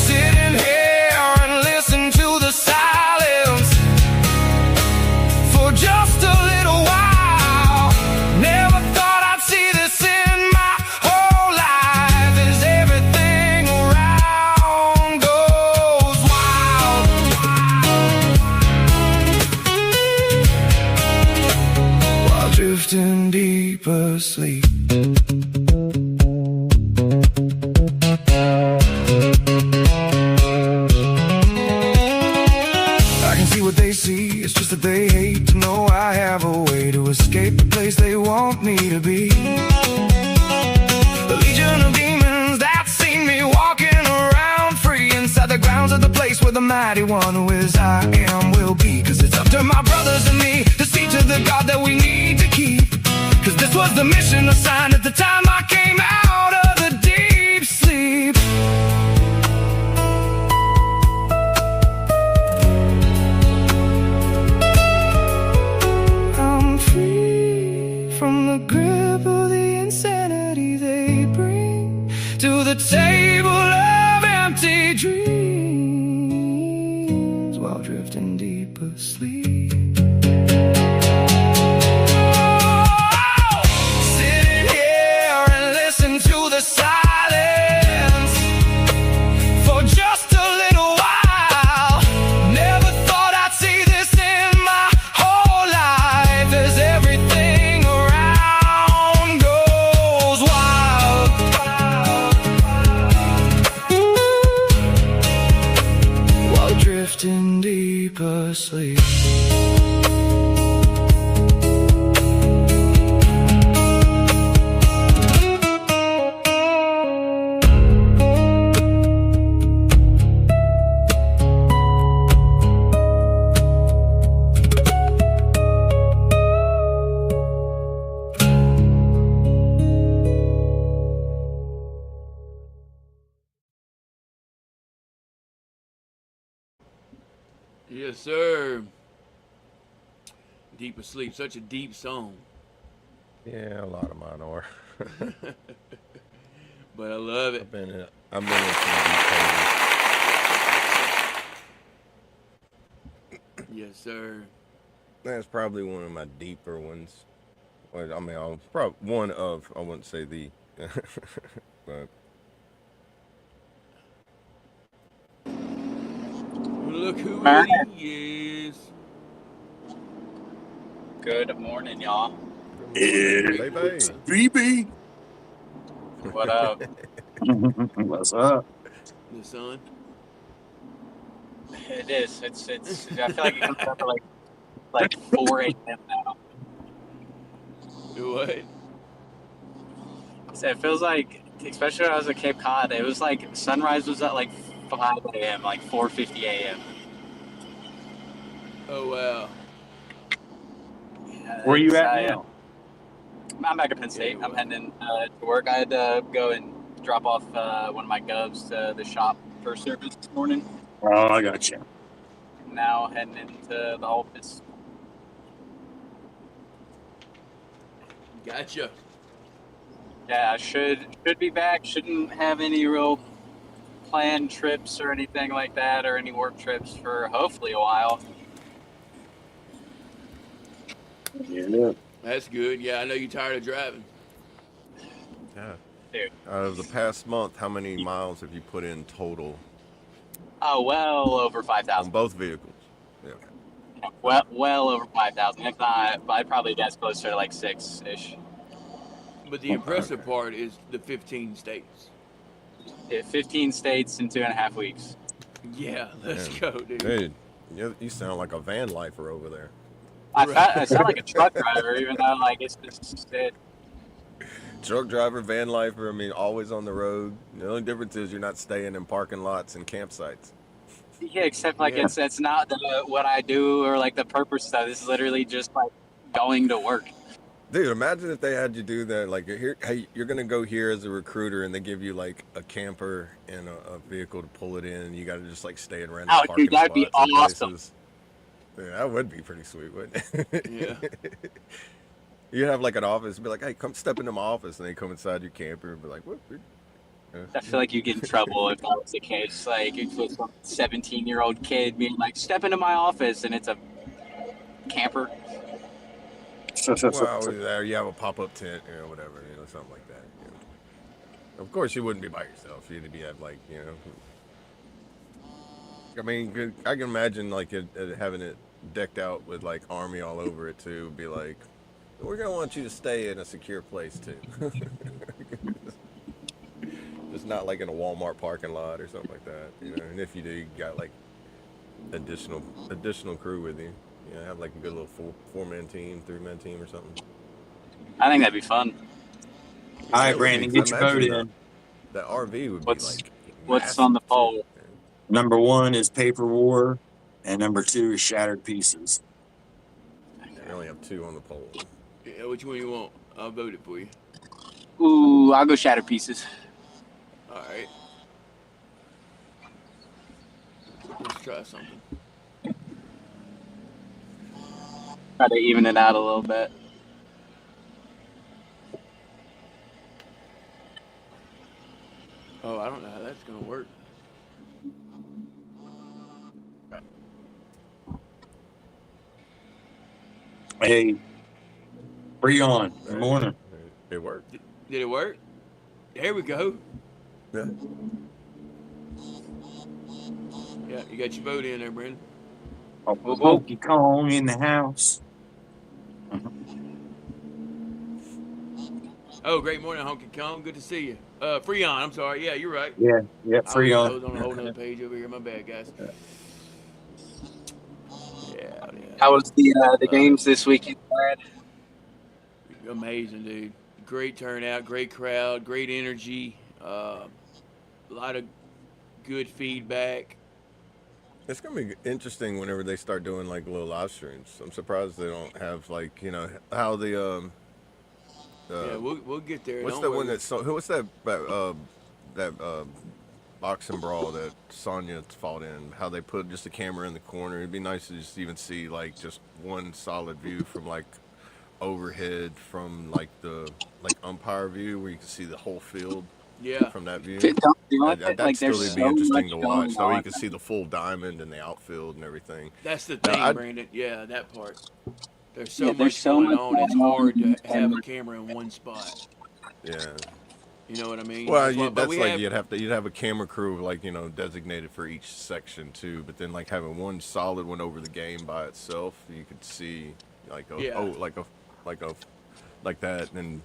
G: Sitting here and listen to the silence for just a little while. Never thought I'd see this in my whole life, as everything around goes wild. While drifting deep asleep. I can see what they see, it's just that they hate to know I have a way to escape the place they want me to be. The legion of demons that seen me walking around free inside the grounds of the place where the mighty one who is I am will be. 'Cause it's up to my brothers and me to see to the God that we need to keep. 'Cause this was the mission assigned at the time I came out of the deep sleep. I'm free from the grip of the insanity they bring to the table of empty dreams, while drifting deep asleep. Sitting here and listen to the silence for just a little while. Never thought I'd see this in my whole life, as everything around goes wild.
D: Yes, sir. Deep asleep. Such a deep song.
F: Yeah, a lot of mine are.
D: But I love it.
F: I've been in some deep
D: Yes, sir.
F: That's probably one of my deeper ones. Well, I mean, I'll probably one of, I wouldn't say the, but
D: Look who
H: All right.
D: it is.
H: Good morning, y'all.
E: It's
F: baby.
E: BB.
H: What up?
E: What's up?
D: The sun.
H: It is. It's. I feel like it comes up at like 4 a.m. now.
D: What?
H: So it feels like, especially when I was at Cape Cod, it was like sunrise was at like 5 a.m., like 4:50 a.m.
D: Oh, wow.
E: Where you at now?
H: I'm back at Penn State. I'm heading in to work. I had to go and drop off one of my govs to the shop for service this morning.
E: Oh, I got you.
H: Now heading into the office.
D: Gotcha.
H: Yeah, I should be back. Shouldn't have any real planned trips or anything like that, or any work trips for hopefully a while.
E: Yeah.
D: That's good. Yeah, I know you're tired of driving.
F: Yeah.
H: Dude.
F: Out of the past month, how many miles have you put in total
H: Oh, well over
F: on
H: 5,000.
F: both vehicles? Yeah.
H: Well over 5,000. If not, I'd probably guess closer to like 6-ish.
D: But the impressive part is the 15 states.
H: Yeah, 15 states in 2.5 weeks.
D: Yeah, let's
F: Man.
D: go, dude.
F: Dude, you sound like a van lifer over there.
H: I sound like a truck driver, even though like it's just
F: Truck driver, van lifer, I mean, always on the road. The only difference is you're not staying in parking lots and campsites.
H: yeah. Except like
D: Yeah.
H: it's not what I do or like the purpose of this is literally just like going to work.
F: Dude, imagine if they had you do that. Like, here, hey, you're gonna go here as a recruiter, and they give you like a camper and a vehicle to pull it in, and you got to just like stay in random
H: Oh,
F: parking
H: dude, that'd be
F: spots and
H: awesome.
F: places. Yeah, that would be pretty sweet, wouldn't it?
D: Yeah.
F: You have like an office, be like, hey, come step into my office, and they come inside your camper and be like, what?
H: I feel like you get in trouble if that was the case. Like, if it's some 17-year-old kid being like, step into my office, and it's a camper.
F: Well, there you have a pop-up tent, whatever, something like that. Of course, you wouldn't be by yourself. You'd be have like, I mean, I can imagine like having it decked out with like army all over it too. Be like, we're gonna want you to stay in a secure place too. It's not like in a Walmart parking lot or something like that, And if you do, you got like additional crew with you. Have like a good little four-man team, 3-man team or something.
H: I think that'd be fun.
E: All right, Brandon, get your vote in.
F: That RV would
H: What's-
F: be like.
H: What's on the
F: massive,
H: poll?
F: too.
E: Number 1 is Paper War, and number 2 is Shattered Pieces.
F: We only have 2 on the poll.
D: Yeah, which one you want? I'll vote it for you.
H: Ooh, I'll go Shattered Pieces.
D: All right. Let's try something.
H: Try to even it out a little bit.
D: Oh, I don't know how that's gonna work.
E: Hey, Breon, good morning.
F: It worked.
D: Did it work? There we go.
F: Yeah.
D: Yeah, you got your vote in there, Brandon.
E: Hokey Kong in the house.
D: Oh, great morning, Honky Kong. Good to see you. Freon, I'm sorry. Yeah, you're right.
E: Yeah,
D: I was
E: Freon.
D: on a whole nother page over here. My bad, guys. Yeah.
H: How was the games this weekend, Brad?
D: Amazing, dude. Great turnout, great crowd, great energy. A lot of good feedback.
F: It's gonna be interesting whenever they start doing like little live streams. I'm surprised they don't have like how the
D: Yeah, we'll get there.
F: what's
D: Don't
F: that
D: worry.
F: one that's what's that boxing brawl that Sonya fought in, how they put just a camera in the corner. It'd be nice to just even see like just one solid view from like overhead from like the like umpire view where you can see the whole field
D: Yeah.
F: from that view. That'd
H: Like
F: still
H: there's
F: be
H: so
F: interesting
H: much
F: to
H: going
F: watch. That way you
H: on.
F: can see the full diamond and the outfield and everything.
D: That's the
F: Now,
D: thing,
F: I'd,
D: Brandon. Yeah, that part. There's so
H: Yeah, there's
D: much
H: so
D: going
H: much
D: on. It's
H: going
D: hard to
H: on,
D: have a
H: and
D: camera in one spot.
F: yeah.
D: You know what I mean?
F: Well,
D: That's why. But
F: that's
D: we
F: like
D: have.
F: you'd have a camera crew like designated for each section too. But then like having one solid one over the game by itself, you could see like
D: Yeah.
F: like a like that. And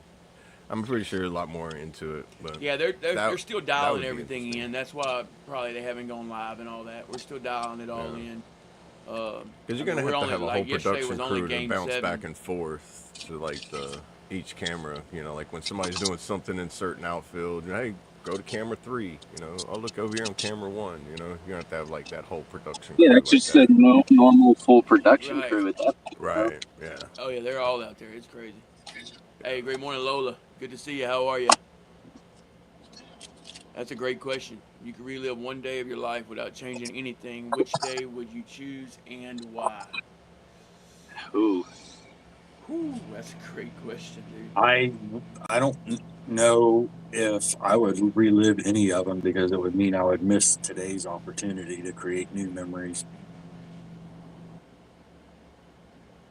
F: I'm pretty sure a lot more into it. But
D: Yeah, they're still
F: that
D: dialing
F: would be
D: everything
F: interesting.
D: in. That's why probably they haven't gone live and all that. We're still dialing it all
F: Yeah.
D: in.
F: Because
D: I
F: you're
D: mean,
F: gonna
D: we're
F: have to
D: only
F: have a whole
D: like yesterday
F: production
D: was only
F: crew to
D: game
F: bounce
D: 7.
F: back and forth to like each camera. Like when somebody's doing something in certain outfield, hey, go to camera 3. I'll look over here on camera 1. You have to have like that whole production
H: yeah,
F: crew
H: that's
F: like
H: just a
F: that.
H: normal full production
D: Right.
H: crew at that point, bro.
F: Right. Yeah.
D: Oh yeah, they're all out there. It's crazy. Hey, great morning, Lola. Good to see you. How are you? That's a great question. You could relive one day of your life without changing anything. Which day would you choose and why?
H: Ooh,
D: Whew, that's a great question, dude.
E: I don't know if I would relive any of them because it would mean I would miss today's opportunity to create new memories.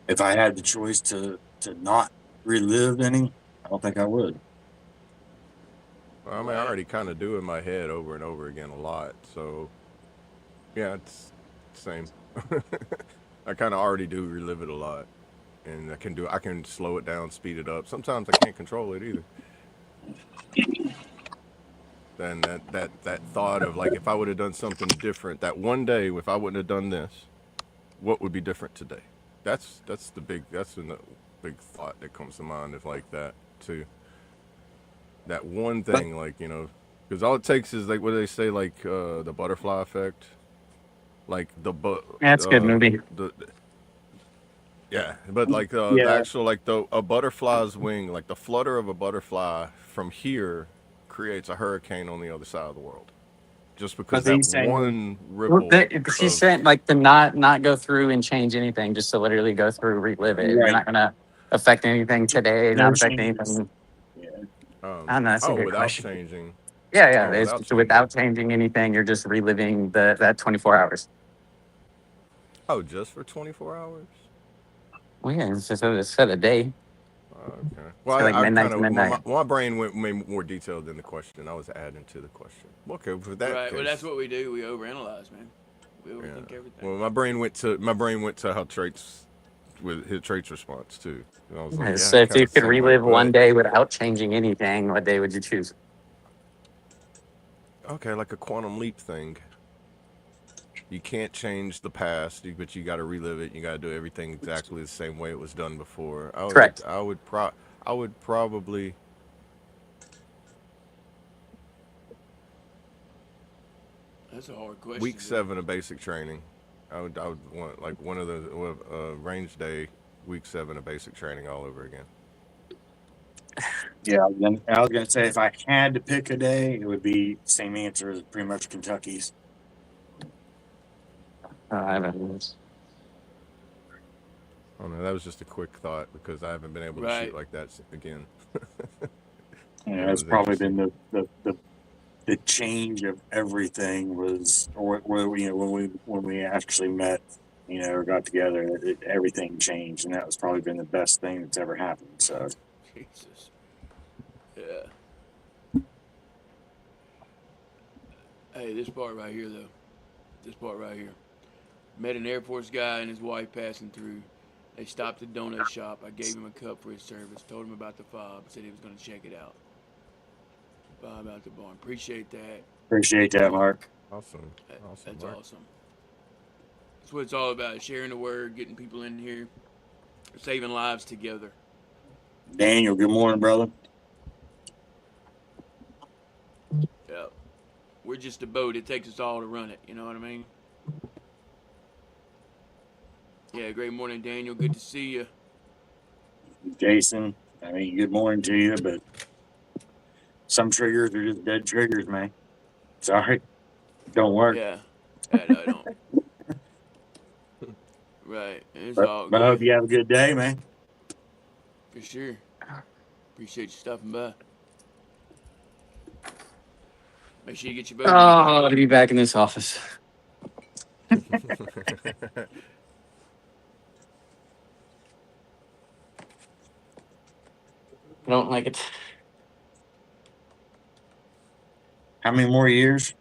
E: If I had the choice to not relive any, I don't think I would.
F: Well, I mean, I already kind of do in my head over and over again a lot. So yeah, it's the same. I kind of already do relive it a lot, and I can slow it down, speed it up. Sometimes I can't control it either. Then that thought of like if I would have done something different that one day, if I wouldn't have done this, what would be different today? That's the big thought that comes to mind is like that too. That one thing, like because all it takes is like what do they say, like the butterfly effect, like
I: That's a good movie.
F: Yeah, but like the
E: Yeah.
F: actual like a butterfly's wing, like the flutter of a butterfly from here creates a hurricane on the other side of the world, just because
I: But he's
F: that
I: saying-
F: one ripple.
I: She's saying like to not go through and change anything, just to literally go through, relive it. You're
E: Right.
I: not gonna affect anything today,
E: No
I: not affect
E: changes.
I: anything.
E: Yeah.
I: I don't know. That's a good
F: Without
I: question.
F: changing.
I: Yeah.
F: Oh,
I: It's without changing anything, you're just reliving that 24 hours.
F: Oh, just for 24 hours?
I: Well, yeah, it's just a set a day.
F: Okay. Well,
I: like
F: I
I: midnight
F: kind
I: to
F: of
I: midnight.
F: my brain went more detailed than the question. I was adding to the question. Okay, for that
D: Right.
F: case,
D: Well, that's what we do. We overanalyze, man. We overthink
F: yeah.
D: everything.
F: Well, my brain went to how traits with his traits response too. And I was like,
I: So if you could relive one day without changing anything, what day would you choose?
F: Okay, like a quantum leap thing. You can't change the past, but you got to relive it. You got to do everything exactly the same way it was done before.
I: Correct.
F: I would probably.
D: That's a hard question.
F: Week
D: dude.
F: 7 of basic training. I would want like one of the range day, week 7 of basic training all over again.
E: Yeah, I was gonna say if I had to pick a day, it would be same answer as pretty much Kentucky's.
I: I haven't.
F: Oh no, that was just a quick thought because I haven't been able to
D: Right.
F: shoot like that again.
E: Yeah, that's probably been the change of everything was, or when we actually met, or got together, everything changed, and that was probably been the best thing that's ever happened. So
D: Jesus. Yeah. Hey, this part right here, though. This part right here. Met an Air Force guy and his wife passing through. They stopped at the donut shop. I gave him a cup for his service. Told him about the FOB. Said he was going to check it out. FOB out the barn. Appreciate that.
E: appreciate that, Mark.
F: Awesome.
D: That's
F: Mark.
D: awesome. That's what it's all about. Sharing the word, getting people in here, saving lives together.
E: Daniel, good morning, brother.
D: Yeah. We're just a boat. It takes us all to run it. You know what I mean? Yeah, great morning, Daniel. Good to see you.
E: Jason, I mean, good morning to you, but some triggers are just dead triggers, man. Sorry. Don't work.
D: Yeah. Yeah, no, I don't. Right. It's
E: But,
D: all
E: but I hope
D: good.
E: you have a good day, man.
D: For sure. Appreciate you stopping by. Make sure you get your
I: Oh,
D: boat in.
I: to be back in this office. I don't like it.
E: How many more years?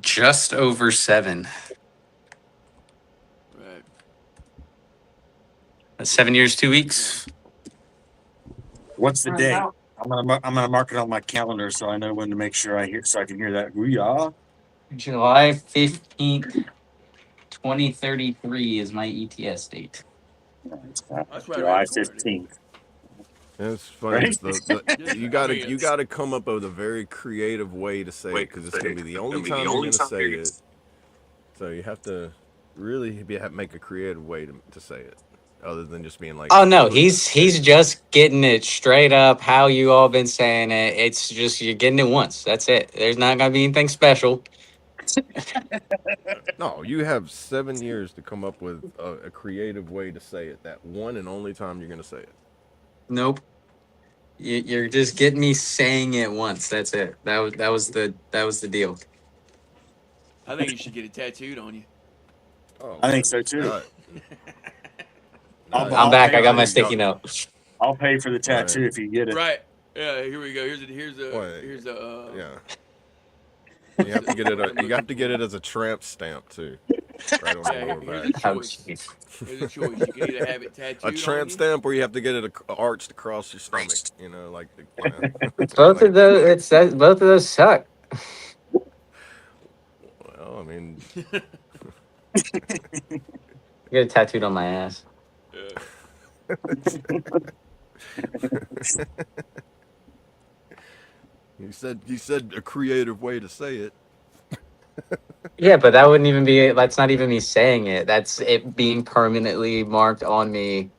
I: Just over 7.
D: Right.
I: 7 years, 2 weeks.
E: What's the date? I'm gonna mark it on my calendar so I know when to make sure I can hear that. Hoo-yah.
I: July 15th, 2033 is my ETS date.
D: That's right around
E: July
D: the corner, dude.
E: 15th.
F: It's funny.
E: Right?
F: It's
D: Yeah,
F: you
D: I mean,
F: gotta come up with a very creative way to say it because it's gonna be the only time you're gonna say it. So you have to really make a creative way to say it, other than just being like.
I: Oh no, he's just getting it straight up how you all been saying it. It's just you're getting it once. That's it. There's not gonna be anything special.
F: No, you have 7 years to come up with a creative way to say it. That one and only time you're gonna say it.
I: Nope. You're just getting me saying it once. That's it. That was the deal.
D: I think you should get it tattooed on you.
F: Oh,
E: I think so too.
I: I'm back. I got my sticky note.
E: I'll pay for the tattoo if you get it.
D: Right. Yeah. Here we go. Here's a.
F: You have to get it. You have to get it as a tramp stamp too. Right on the
D: Yeah,
F: lower
D: here's
F: back.
D: a choice. Here's a choice. You can either have it tattooed
F: A tramp
D: on you.
F: stamp, or you have to get it arched across your stomach. You know, like.
I: Both of those. Both of those suck.
F: Well, I mean.
I: Get it tattooed on my ass.
F: You said a creative way to say it.
I: Yeah, but that wouldn't even be. That's not even me saying it. That's it being permanently marked on me.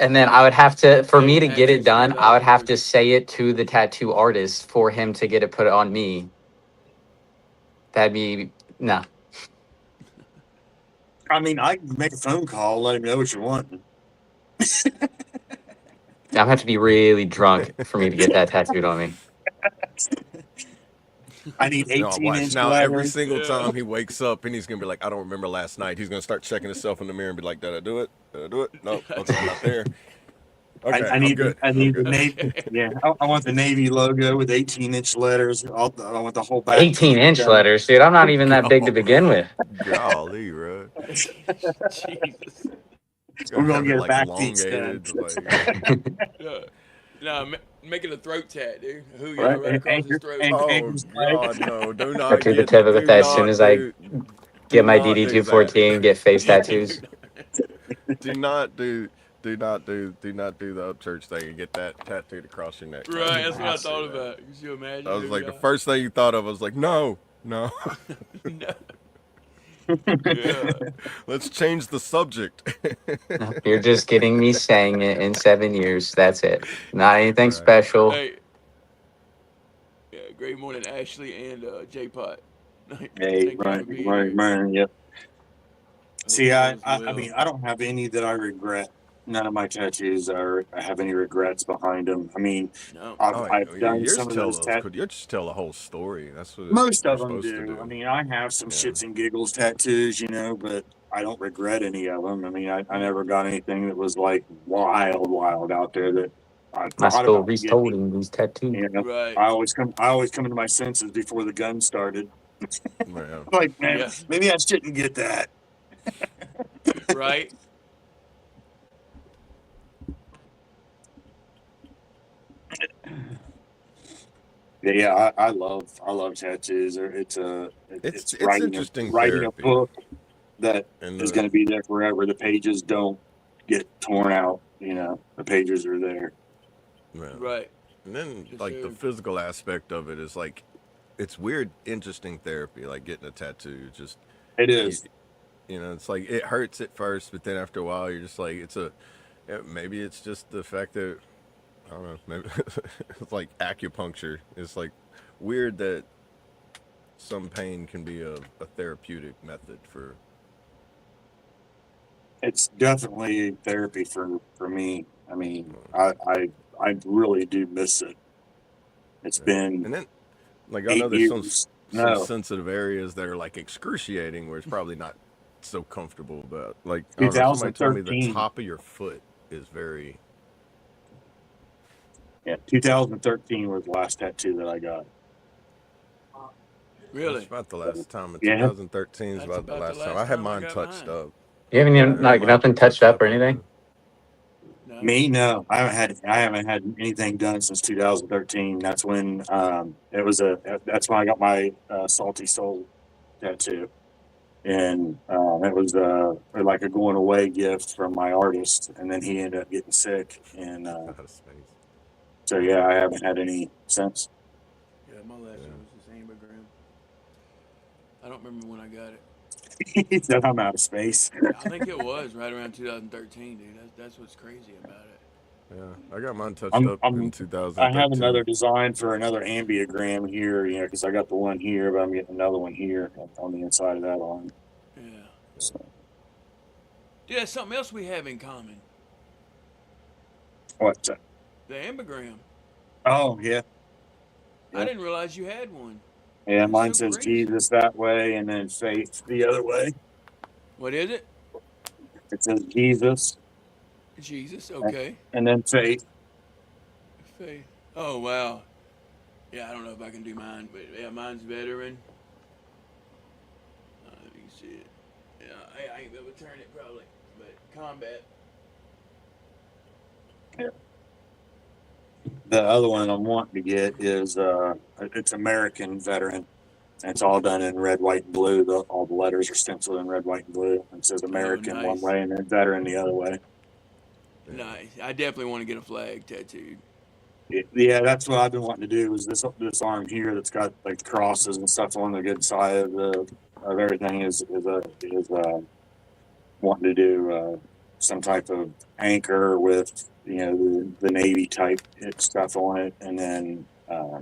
I: And then I would have to, for me to get it done, I would have to say it to the tattoo artist for him to get it put on me. That'd be no.
E: I mean, I can make a phone call, let him know what you want.
I: I'm gonna have to be really drunk for me to get that tattooed on me.
E: I need 18-inch
F: now every
E: letters.
F: single time he wakes up and he's gonna be like, I don't remember last night. He's gonna start checking himself in the mirror and be like, did I do it? Did I do it? No, okay, I'm not there. Okay,
E: I need
F: good.
E: I need the Navy. Yeah, I want the Navy logo with 18-inch letters. I want the whole back.
I: 18-inch letters, dude. I'm not even that big to begin with.
F: Golly, bro.
D: Jesus.
E: We're gonna get
F: like
E: back
F: elongated,
D: No, make it a throat tat, dude. Who
E: Right,
D: right across his throat.
F: Oh God, no! Do
I: Go
F: not
I: to the
F: get
I: tip of it
F: do
I: as
F: not
I: soon as
F: do-
I: I
F: do
I: get my
F: not do
I: DD-214, get face tattoos.
F: that. Do not do the Upchurch thing and get that tattooed across your neck.
D: Right, that's what I
F: I'll say
D: thought
F: that.
D: about. Could you imagine?
F: I was like, the first thing you thought of, I was like, no.
D: No.
F: Let's change the subject.
I: You're just getting me saying it in 7 years. That's it. Not anything special.
D: Hey. Yeah, great morning, Ashley and J-Pot.
E: Hey, right, yep. See, I mean, I don't have any that I regret. None of my tattoos I have any regrets behind them. I mean,
D: No.
E: I've done some of those tattoos.
F: You just tell the whole story. That's what
E: Most
F: you're
E: of them
F: supposed to
E: do.
F: do.
E: I mean, I have some shits and giggles tattoos, but I don't regret any of them. I mean, I never got anything that was like wild out there that I
I: My
E: thought
I: soul
E: about
I: restoring these tattoos.
D: Right.
E: I always come to my senses before the gun started.
F: Man.
E: Like, man, maybe I shouldn't get that.
D: Right.
E: Yeah, I love tattoos. It's writing
F: interesting
E: writing a
F: therapy.
E: book that is going to be there forever. The pages don't get torn out. The pages are there.
D: Right.
F: And then the physical aspect of it is like, it's weird, interesting therapy. Like getting a tattoo, just
E: it is.
F: It's like it hurts at first, but then after a while, you're just like, maybe it's just the fact that I don't know. Maybe it's like acupuncture. It's like weird that some pain can be a therapeutic method for.
E: It's definitely therapy for me. I mean, I really do miss it. It's been
F: And then, like, I know
E: 8
F: there's
E: years.
F: some
E: No,
F: sensitive areas that are like excruciating, where it's probably not so comfortable. But like, I don't know. Somebody told me the
E: 2013.
F: top of your foot is very.
E: Yeah, 2013 was the last tattoo that I got.
D: Really?
F: That's about the last time. In
E: Yeah.
F: 2013 is
D: That's
F: about the
D: about the
F: last time.
D: last
F: I had
D: time I
F: mine
D: got
F: touched
D: mine.
F: up.
I: You haven't even like
F: Mine
I: nothing touched up or anything.
D: No.
E: Me, no, I haven't had anything done since 2013. That's when that's when I got my Salty Soul tattoo, and it was like a going away gift from my artist, and then he ended up getting sick, and
F: Out of space.
E: so yeah, I haven't had any since.
D: Yeah, my last one was this ambergram. I don't remember when I got it.
E: He said I'm out of space.
D: I think it was right around 2013, dude. That's what's crazy about it.
F: Yeah, I got mine touched up in
E: I have
F: 2013.
E: another design for another ambiogram here, because I got the one here, but I'm getting another one here on the inside of that arm.
D: Yeah.
E: So,
D: Dude, that's something else we have in common.
E: what?
D: The ambergram.
E: Oh, yeah.
D: I didn't realize you had one.
E: Yeah,
D: That's
E: mine
D: so
E: says
D: crazy.
E: Jesus that way and then faith the other way.
D: What is it?
E: It says Jesus
D: Jesus. Okay.
E: and then faith.
D: Faith. Oh wow. Yeah, I don't know if I can do mine, but yeah, mine's veteran. Let me see it. Yeah, I ain't be able to turn it probably, but combat.
E: Yeah. The other one I'm wanting to get is it's American veteran. And it's all done in red, white, and blue. All the letters are stenciled in red, white, and blue. It says American one
D: nice.
E: way and then veteran the other way.
D: Nice. I definitely want to get a flag tattooed.
E: Yeah, that's what I've been wanting to do. Is this arm here that's got like the crosses and stuff on the good side of everything is wanting to do some type of anchor with the Navy type stuff on it, and then I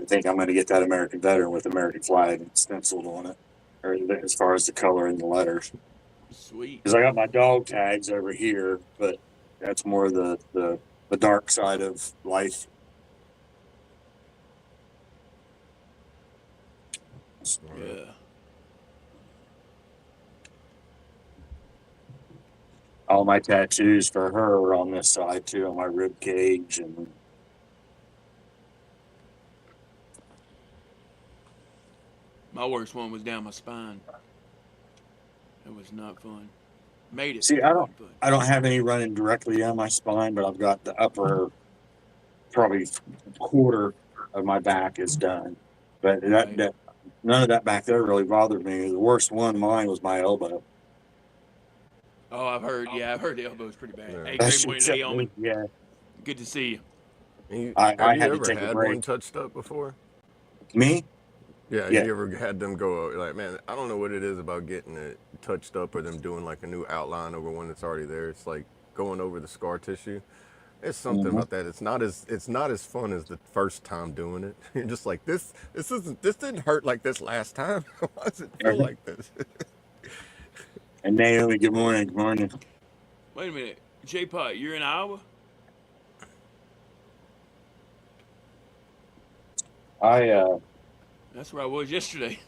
E: think I'm going to get that American veteran with American flag stenciled on it, or as far as the color and the letters.
D: Sweet.
E: Because I got my dog tags over here, but that's more the dark side of life.
D: Yeah.
E: All my tattoos for her are on this side too, on my rib cage and.
D: My worst one was down my spine. It was not fun. Made it.
E: See, I don't have any running directly down my spine, but I've got the upper, probably quarter of my back is done. But that none of that back there really bothered me. The worst one of mine was my elbow.
D: Oh, I've heard. Yeah, I've heard the elbow's pretty bad.
F: Yeah.
D: Hey,
E: That
D: great
E: shit
D: morning,
E: set
D: Naomi.
E: me- Yeah,
D: Good to see you.
E: I
F: Have you
E: had to
F: ever
E: take a
F: had
E: break.
F: one touched up before?
E: Me?
F: Yeah,
E: Yeah.
F: you ever had them go like, man, I don't know what it is about getting it touched up or them doing like a new outline over one that's already there. It's like going over the scar tissue. It's something about that. It's not as fun as the first time doing it. You're just like this didn't hurt like this last time. Why does it feel like this?
E: And Naomi, good morning. Good morning.
D: Wait a minute, J-Pot, you're in Iowa? That's where I was yesterday.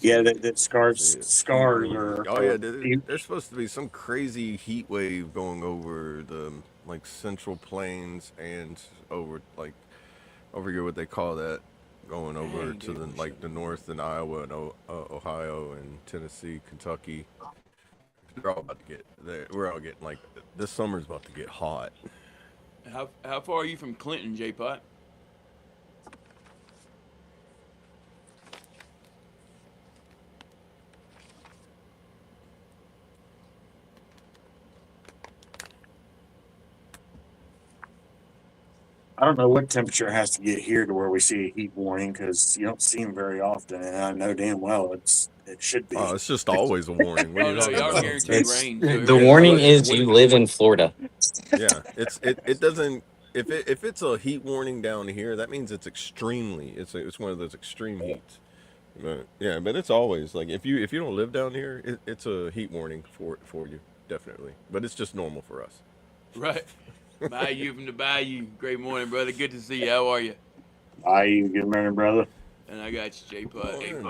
E: Yeah, that scars are.
F: Oh yeah, there's supposed to be some crazy heat wave going over the like central plains and over like over here what they call that, going over to the like the north in Iowa and Ohio and Tennessee, Kentucky. They're all about to get we're all getting like this summer's about to get hot.
D: How far are you from Clinton, J-Pot?
E: I don't know what temperature has to get here to where we see a heat warning, because you don't see them very often, and I know damn well it should be.
F: Oh, it's just always a warning. What are
D: Oh
F: you
D: no,
F: talking
D: y'all
F: about?
D: guaranteed rain. So
I: The warning is you live in Florida.
F: Yeah, it doesn't. If it's a heat warning down here, that means it's extremely. It's one of those extreme heats. But yeah, but it's always like if you don't live down here, it's a heat warning for you definitely. But it's just normal for us.
D: Right. Bayou from the Bayou. Great morning, brother. Good to see you. How are you?
E: Good morning, brother.
D: And I got you, J Putt.
F: Morning.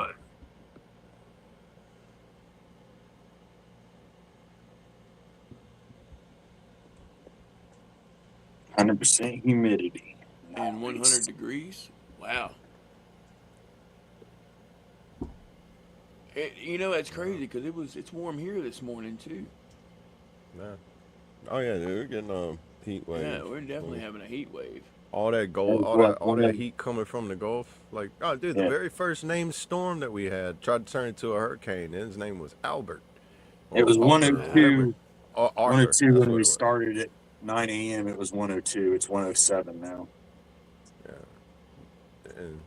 F: Hey,
E: 100% humidity.
D: And 100 degrees. Wow. That's crazy because it's warm here this morning too.
F: Nah. Oh yeah, dude, we're getting a heat wave.
D: Yeah, we're definitely having a heat wave.
F: All that gold, all that heat coming from the Gulf. Like, oh, dude, the
E: Yeah.
F: very first named storm that we had tried to turn into a hurricane. And his name was Albert.
E: It was
F: Arthur,
E: 102.
F: Arthur.
E: 102
F: That's
E: when
F: what
E: we
F: it was.
E: started at 9 a.m. It was 102. It's 107 now.
F: Yeah. And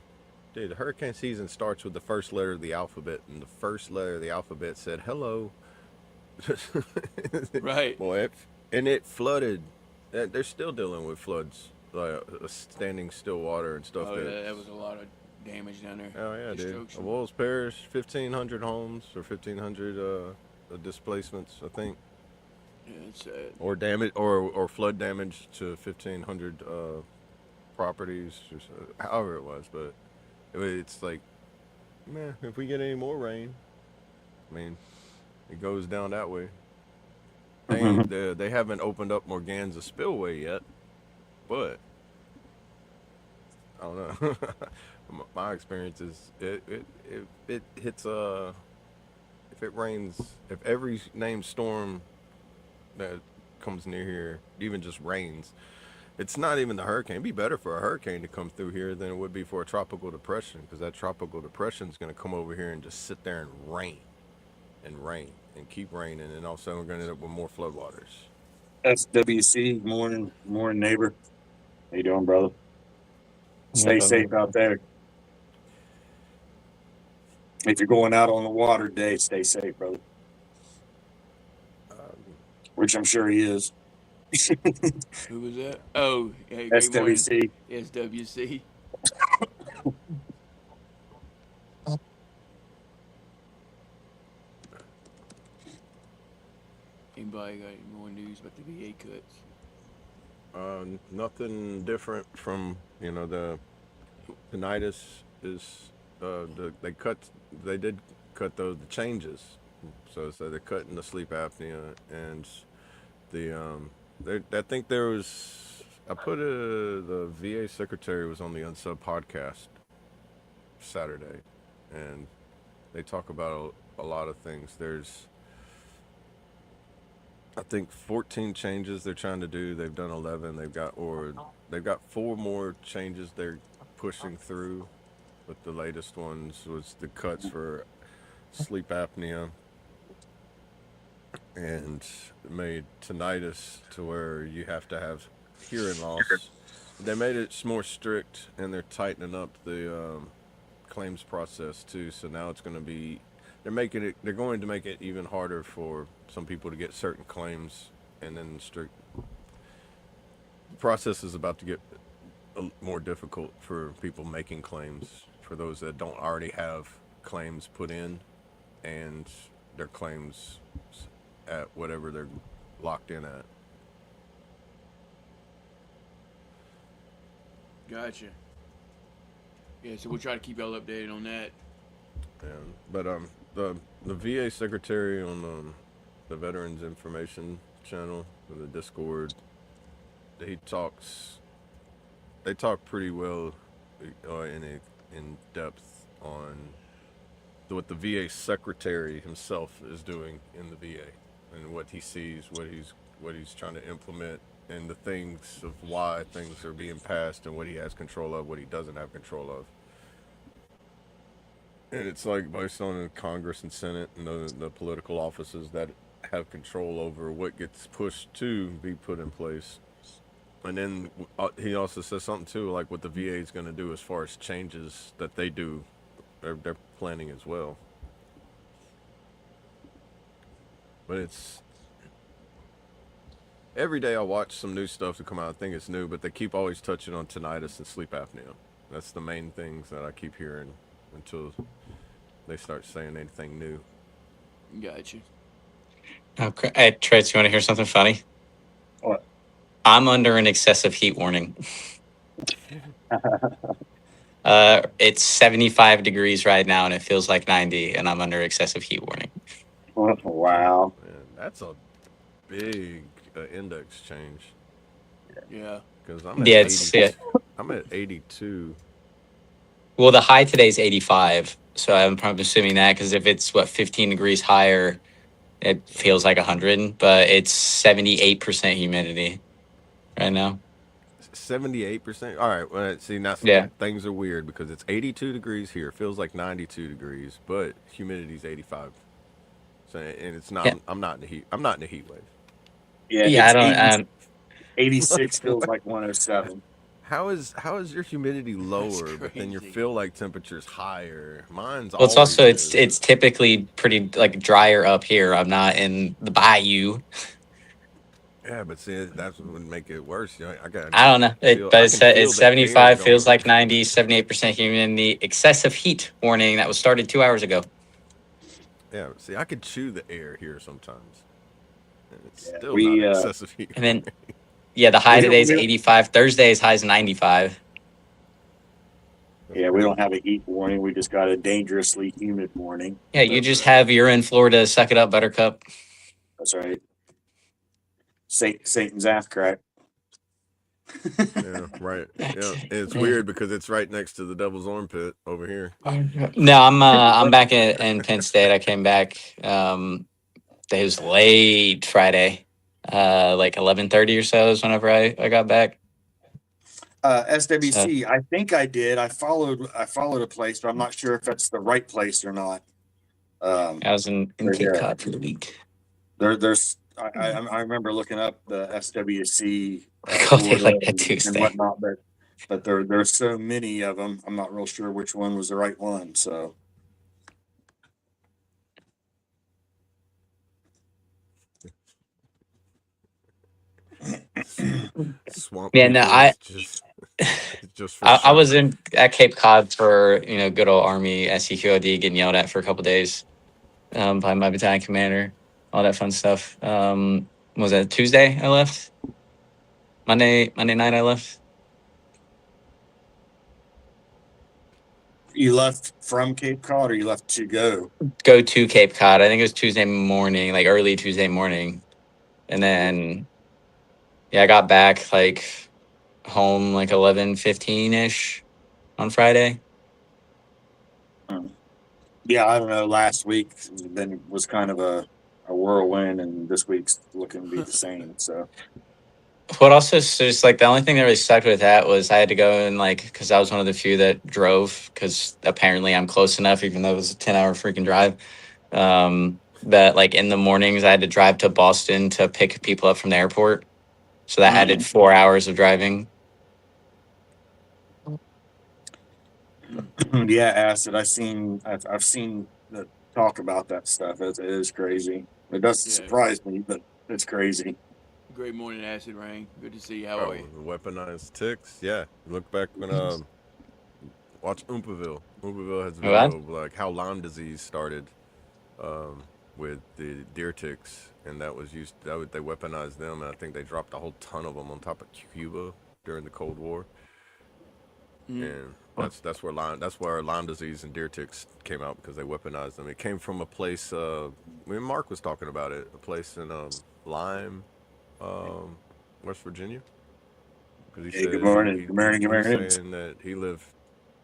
F: dude, the hurricane season starts with the first letter of the alphabet, and the first letter of the alphabet said hello.
D: Right.
F: Boy, and it flooded. They're still dealing with floods, like standing still water and stuff.
D: Oh, yeah, that was a lot of damage down there.
F: Oh yeah, dude.
D: Destruction.
F: Wolves Parish, 1,500 homes or 1,500 displacements, I think,
D: Yeah, it's sad.
F: or damage or flood damage to 1,500 properties, or however it was. But it's like, man, if we get any more rain, I mean, it goes down that way. They haven't opened up Morganza Spillway yet, but I don't know. My experience is it hits if it rains, if every named storm that comes near here even just rains, it's not even the hurricane. It'd be better for a hurricane to come through here than it would be for a tropical depression, because that tropical depression is going to come over here and just sit there and rain and keep raining, and all of a sudden we're going to end up with more floodwaters.
E: SWC, morning neighbor. How you doing, brother? Stay safe out there. If you're going out on the water today, stay safe, brother. Which I'm sure he is.
D: Who was that? Oh, hey, great morning.
E: SWC.
D: SWC. Anybody got any more news about the VA cuts?
F: Nothing different from the tinnitus is they did cut the changes, so they're cutting the sleep apnea and I think there was the VA secretary was on the Unsub podcast Saturday, and they talk about a lot of things. There's I think 14 changes they're trying to do. They've done 11. They've got 4 more changes they're pushing through. But the latest ones was the cuts for sleep apnea and made tinnitus to where you have to have hearing loss. They made it more strict, and they're tightening up the claims process too. So now it's going to be they're going to make it even harder for some people to get certain claims, and then the process is about to get more difficult for people making claims, for those that don't already have claims put in, and their claims at whatever they're locked in at.
D: Gotcha. Yeah, so we'll try to keep y'all updated on that.
F: And but the VA secretary on the Veterans Information Channel, the Discord, they talk pretty well in depth on what the VA secretary himself is doing in the VA and what he sees, what he's trying to implement, and the things of why things are being passed and what he has control of, what he doesn't have control of. And it's like based on the Congress and Senate and the political offices that have control over what gets pushed to be put in place. And then he also says something too, like what the VA is going to do as far as changes that they do, they're planning as well. But every day I watch some new stuff to come out. I think it's new, but they keep always touching on tinnitus and sleep apnea. That's the main things that I keep hearing until they start saying anything new.
D: Gotcha.
I: Okay. Hey, Trace, you want to hear something funny?
E: What?
I: I'm under an excessive heat warning. It's 75 degrees right now, and it feels like 90, and I'm under excessive heat warning.
E: Wow.
F: Man, that's a big index change.
D: Yeah.
F: Because I'm at
I: Yeah,
F: 80. I'm at 82.
I: Well, the high today is 85, so I'm probably assuming that because if it's 15 degrees higher, it feels like 100, but it's 78% humidity right now.
F: 78%. All right. Well, see, now
I: Yeah.
F: things are weird because it's 82 degrees here. It feels like 92 degrees, but humidity's 85. So, and it's not.
I: Yeah.
F: I'm not in the heat. I'm not in the heat wave.
E: Yeah,
I: Yeah, I
E: it's
I: don't.
E: 86
F: Like,
E: feels
F: what?
E: like 107.
F: How is your humidity lower, but then your
D: crazy.
F: feel like temperature's higher? Mine's
I: Well, it's
F: always
I: also it's
F: is.
I: typically pretty like drier up here. I'm not in the bayou.
F: Yeah, but see, that's what would make it worse. You know,
I: I don't know. But
F: I can feel
I: it's
F: the air
I: 75, feels
F: going.
I: like 90, 78% humidity. Excessive heat warning that was started 2 hours ago.
F: Yeah, see, I could chew the air here sometimes, and it's
E: Yeah,
F: still not excessive heat.
I: And then, yeah, the high
E: we don't,
I: today is
E: we,
I: 85. Thursday's high is 95.
F: That's
E: yeah, we don't
F: crazy.
E: have a heat warning. We just got a dangerously humid warning.
I: Yeah, you just have you're in Florida. Suck it up, Buttercup.
E: That's right. Satan's ass crack.
F: Yeah, right. Yeah, and it's weird because it's right next to the Devil's Armpit over here.
I: No, I'm back in Penn State. I came back. It was late Friday, like 11:30 or so is whenever I got back. So
E: SWC, I think I did. I followed a place, but I'm not sure if that's the right place or not.
I: I was in Cape Cod for the week.
E: I remember looking up the SWC
I: They like that
E: and
I: Tuesday.
E: whatnot, but there's so many of them. I'm not real sure which one was the right one. So
F: Swamp
I: Yeah, no,
F: people is just for
I: I
F: show.
I: was at Cape Cod for good old Army SEQOD getting yelled at for a couple days by my battalion commander, all that fun stuff. Was that Tuesday? I left. Monday night I left.
E: you left from Cape Cod, or you left to go?
I: Go to Cape Cod. I think it was Tuesday morning, like early Tuesday morning, and then I got back like home like 11:15 ish on Friday.
E: Yeah, I don't know. Last week was kind of a whirlwind, and this week's looking to be the same. So
I: What also is just like the only thing that really sucked with that was I had to go and like because I was one of the few that drove because apparently I'm close enough, even though it was a 10-hour freaking drive. That like in the mornings I had to drive to Boston to pick people up from the airport, so that added 4 hours of driving.
E: yeah, acid. I've seen the talk about that stuff. It is crazy. It doesn't surprise me, but it's crazy.
D: Great morning, Acid Rain. Good to see you. How
F: Oh,
D: are you?
F: the weaponized ticks. Yeah, look back when watch Oompaville. Oompaville has a video of like how Lyme disease started with the deer ticks, and that was used. They weaponized them, and I think they dropped a whole ton of them on top of Cuba during the Cold War. And that's where Lyme disease and deer ticks came out because they weaponized them. It came from a place. Me and Mark was talking about it. A place in Lyme, West Virginia. Because he said
E: Good morning.
F: he was saying that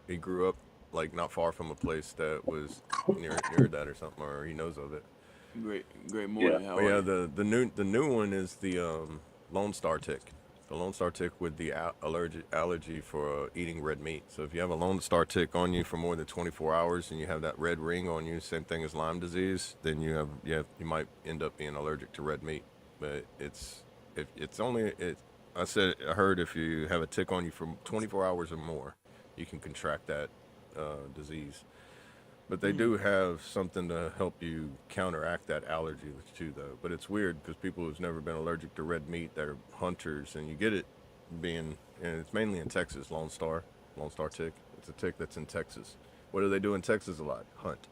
F: he grew up like not far from a place that was near that or something, or he knows of it.
D: Great morning.
E: Yeah.
D: How are you?
F: The new one is the Lone Star tick. The Lone Star tick with the allergy for eating red meat. So if you have a Lone Star tick on you for more than 24 hours and you have that red ring on you, same thing as Lyme disease, then you might end up being allergic to red meat. But I heard if you have a tick on you for 24 hours or more, you can contract that disease. But they do have something to help you counteract that allergy too, though. But it's weird because people who've never been allergic to red meat, they're hunters, and you get it being, and it's mainly in Texas, Lone Star tick. It's a tick that's in Texas. What do they do in Texas a lot? Hunt.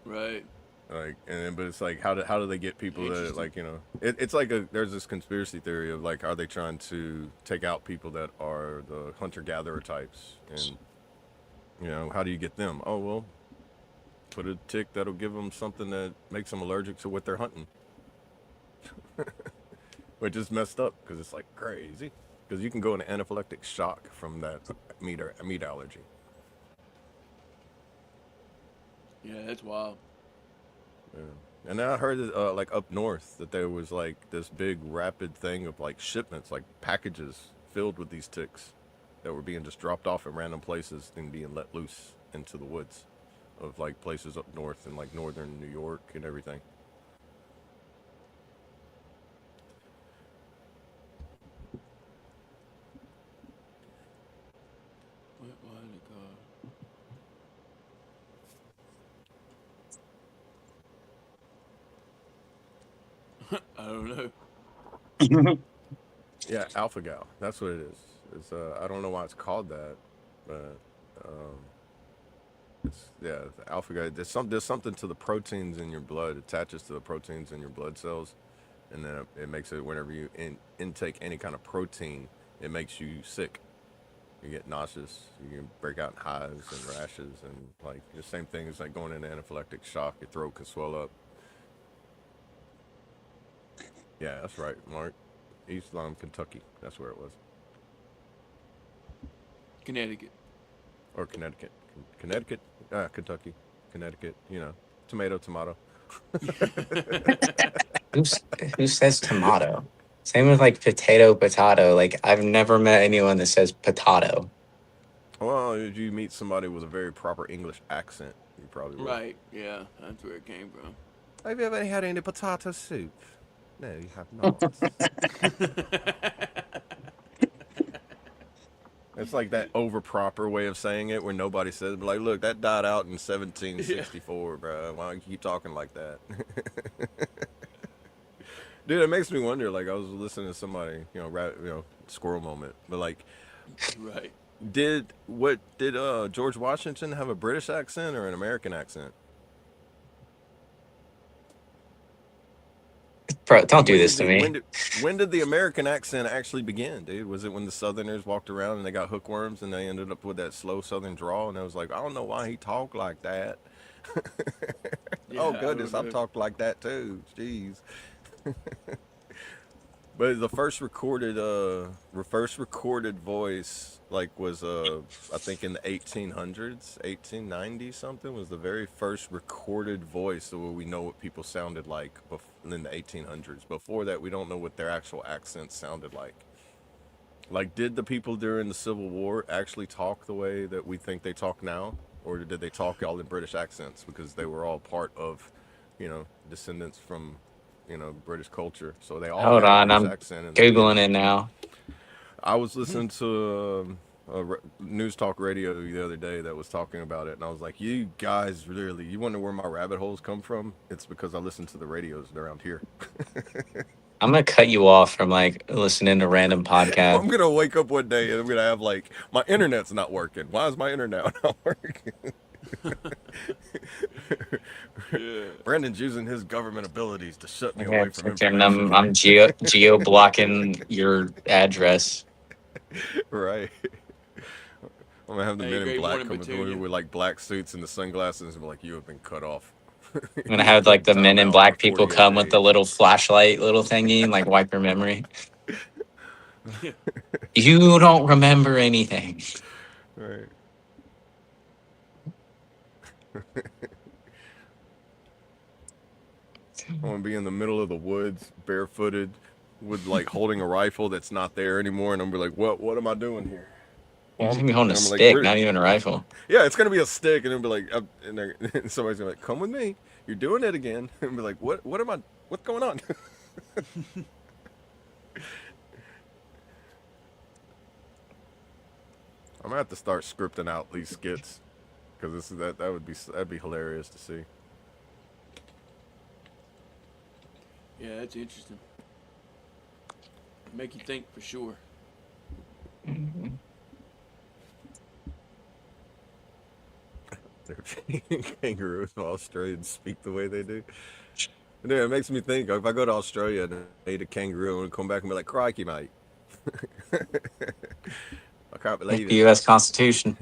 D: Right.
F: Like, but it's like, how do they get people that, like, you know, it's like there's this conspiracy theory of like, are they trying to take out people that are the hunter-gatherer types, and you know, how do you get them? Oh, well, put a tick that'll give them something that makes them allergic to what they're hunting. Which is messed up because it's like crazy, because you can go into anaphylactic shock from that meat allergy.
D: Yeah, that's wild.
F: Yeah. And then I heard like up north that there was like this big rapid thing of like shipments, like packages filled with these ticks that were being just dropped off in random places and being let loose into the woods of like places up north in like northern New York and everything.
D: Why did it go? I don't know.
F: Yeah, alpha gal. That's what it is. It's I don't know why it's called that, but it's the alpha gal. There's something to the proteins in your blood, attaches to the proteins in your blood cells, and then it makes it whenever you intake any kind of protein, it makes you sick. You get nauseous, you can break out in hives and rashes, and like the same thing as like going into anaphylactic shock. Your throat can swell up. Yeah, that's right, Mark. East Lyme, Kentucky. That's where it was.
D: Connecticut.
F: Or Connecticut. Kentucky. Connecticut. You know, tomato.
I: Who says tomato? Same with like potato. Like I've never met anyone that says potato.
F: Well, if you meet somebody with a very proper English accent, you probably will.
D: Right. Yeah, that's where it came from.
F: Have you ever had any potato soup? No, you have not. It's like that over proper way of saying it where nobody says, but like, look, that died out in 1764, bro. Why don't you keep talking like that? Dude, it makes me wonder. Like, I was listening to somebody, squirrel moment, but like,
D: Right.
F: did George Washington have a British accent or an American accent?
I: Bro, don't do this to me.
F: When did the American accent actually begin, dude? Was it when the Southerners walked around and they got hookworms and they ended up with that slow Southern drawl, and I was like, I don't know why he talked like that.
D: Yeah,
F: Oh goodness, I've talked like that too. Jeez. But the first recorded voice like was I think in the 1800s, 1890 something was the very first recorded voice where we know what people sounded like in the 1800s. Before that, we don't know what their actual accents sounded like. Like, did the people during the Civil War actually talk the way that we think they talk now, or did they talk all in British accents because they were all part of, descendants from British culture, so they all
I: Hold
F: had a
I: on,
F: British
I: I'm
F: accent.
I: Googling it now.
F: I was listening to news talk radio the other day that was talking about it, and I was like, you guys really, you wonder where my rabbit holes come from? It's because I listen to the radios around here.
I: I'm gonna cut you off from like listening to random podcasts.
F: I'm gonna wake up one day and I'm gonna have like, my internet's not working. Why is my internet not working?
D: Yeah.
F: Brandon's using his government abilities to shut me away from information.
I: I'm geo blocking your address.
F: Right. I'm gonna have the
D: Hey,
F: men in
D: great
F: black
D: morning,
F: coming through
D: Petunia.
F: with like black suits and the sunglasses and be like, you have been cut off.
I: I'm gonna have like the men in
F: Timeout
I: black
F: for
I: people
F: 48
I: come with the
F: days.
I: little flashlight little thingy and like wipe your memory. You don't remember anything.
F: Right. I want to be in the middle of the woods, barefooted, with like holding a rifle that's not there anymore, and I'm be like, what am I doing here?
I: You're gonna be holding a
F: I'm like,
I: stick, not even a rifle.
F: Yeah, it's gonna be a stick, and it'll be like, and somebody's gonna be like, come with me. You're doing it again, and be like, what's going on? I'm gonna have to start scripting out these skits because that'd be hilarious to see.
D: Yeah, that's interesting. Make you think for sure.
F: Kangaroos in Australia speak the way they do. And yeah, it makes me think if I go to Australia and I eat a kangaroo and come back and be like, crikey, mate. I can't believe
I: The
F: it.
I: U.S. Constitution.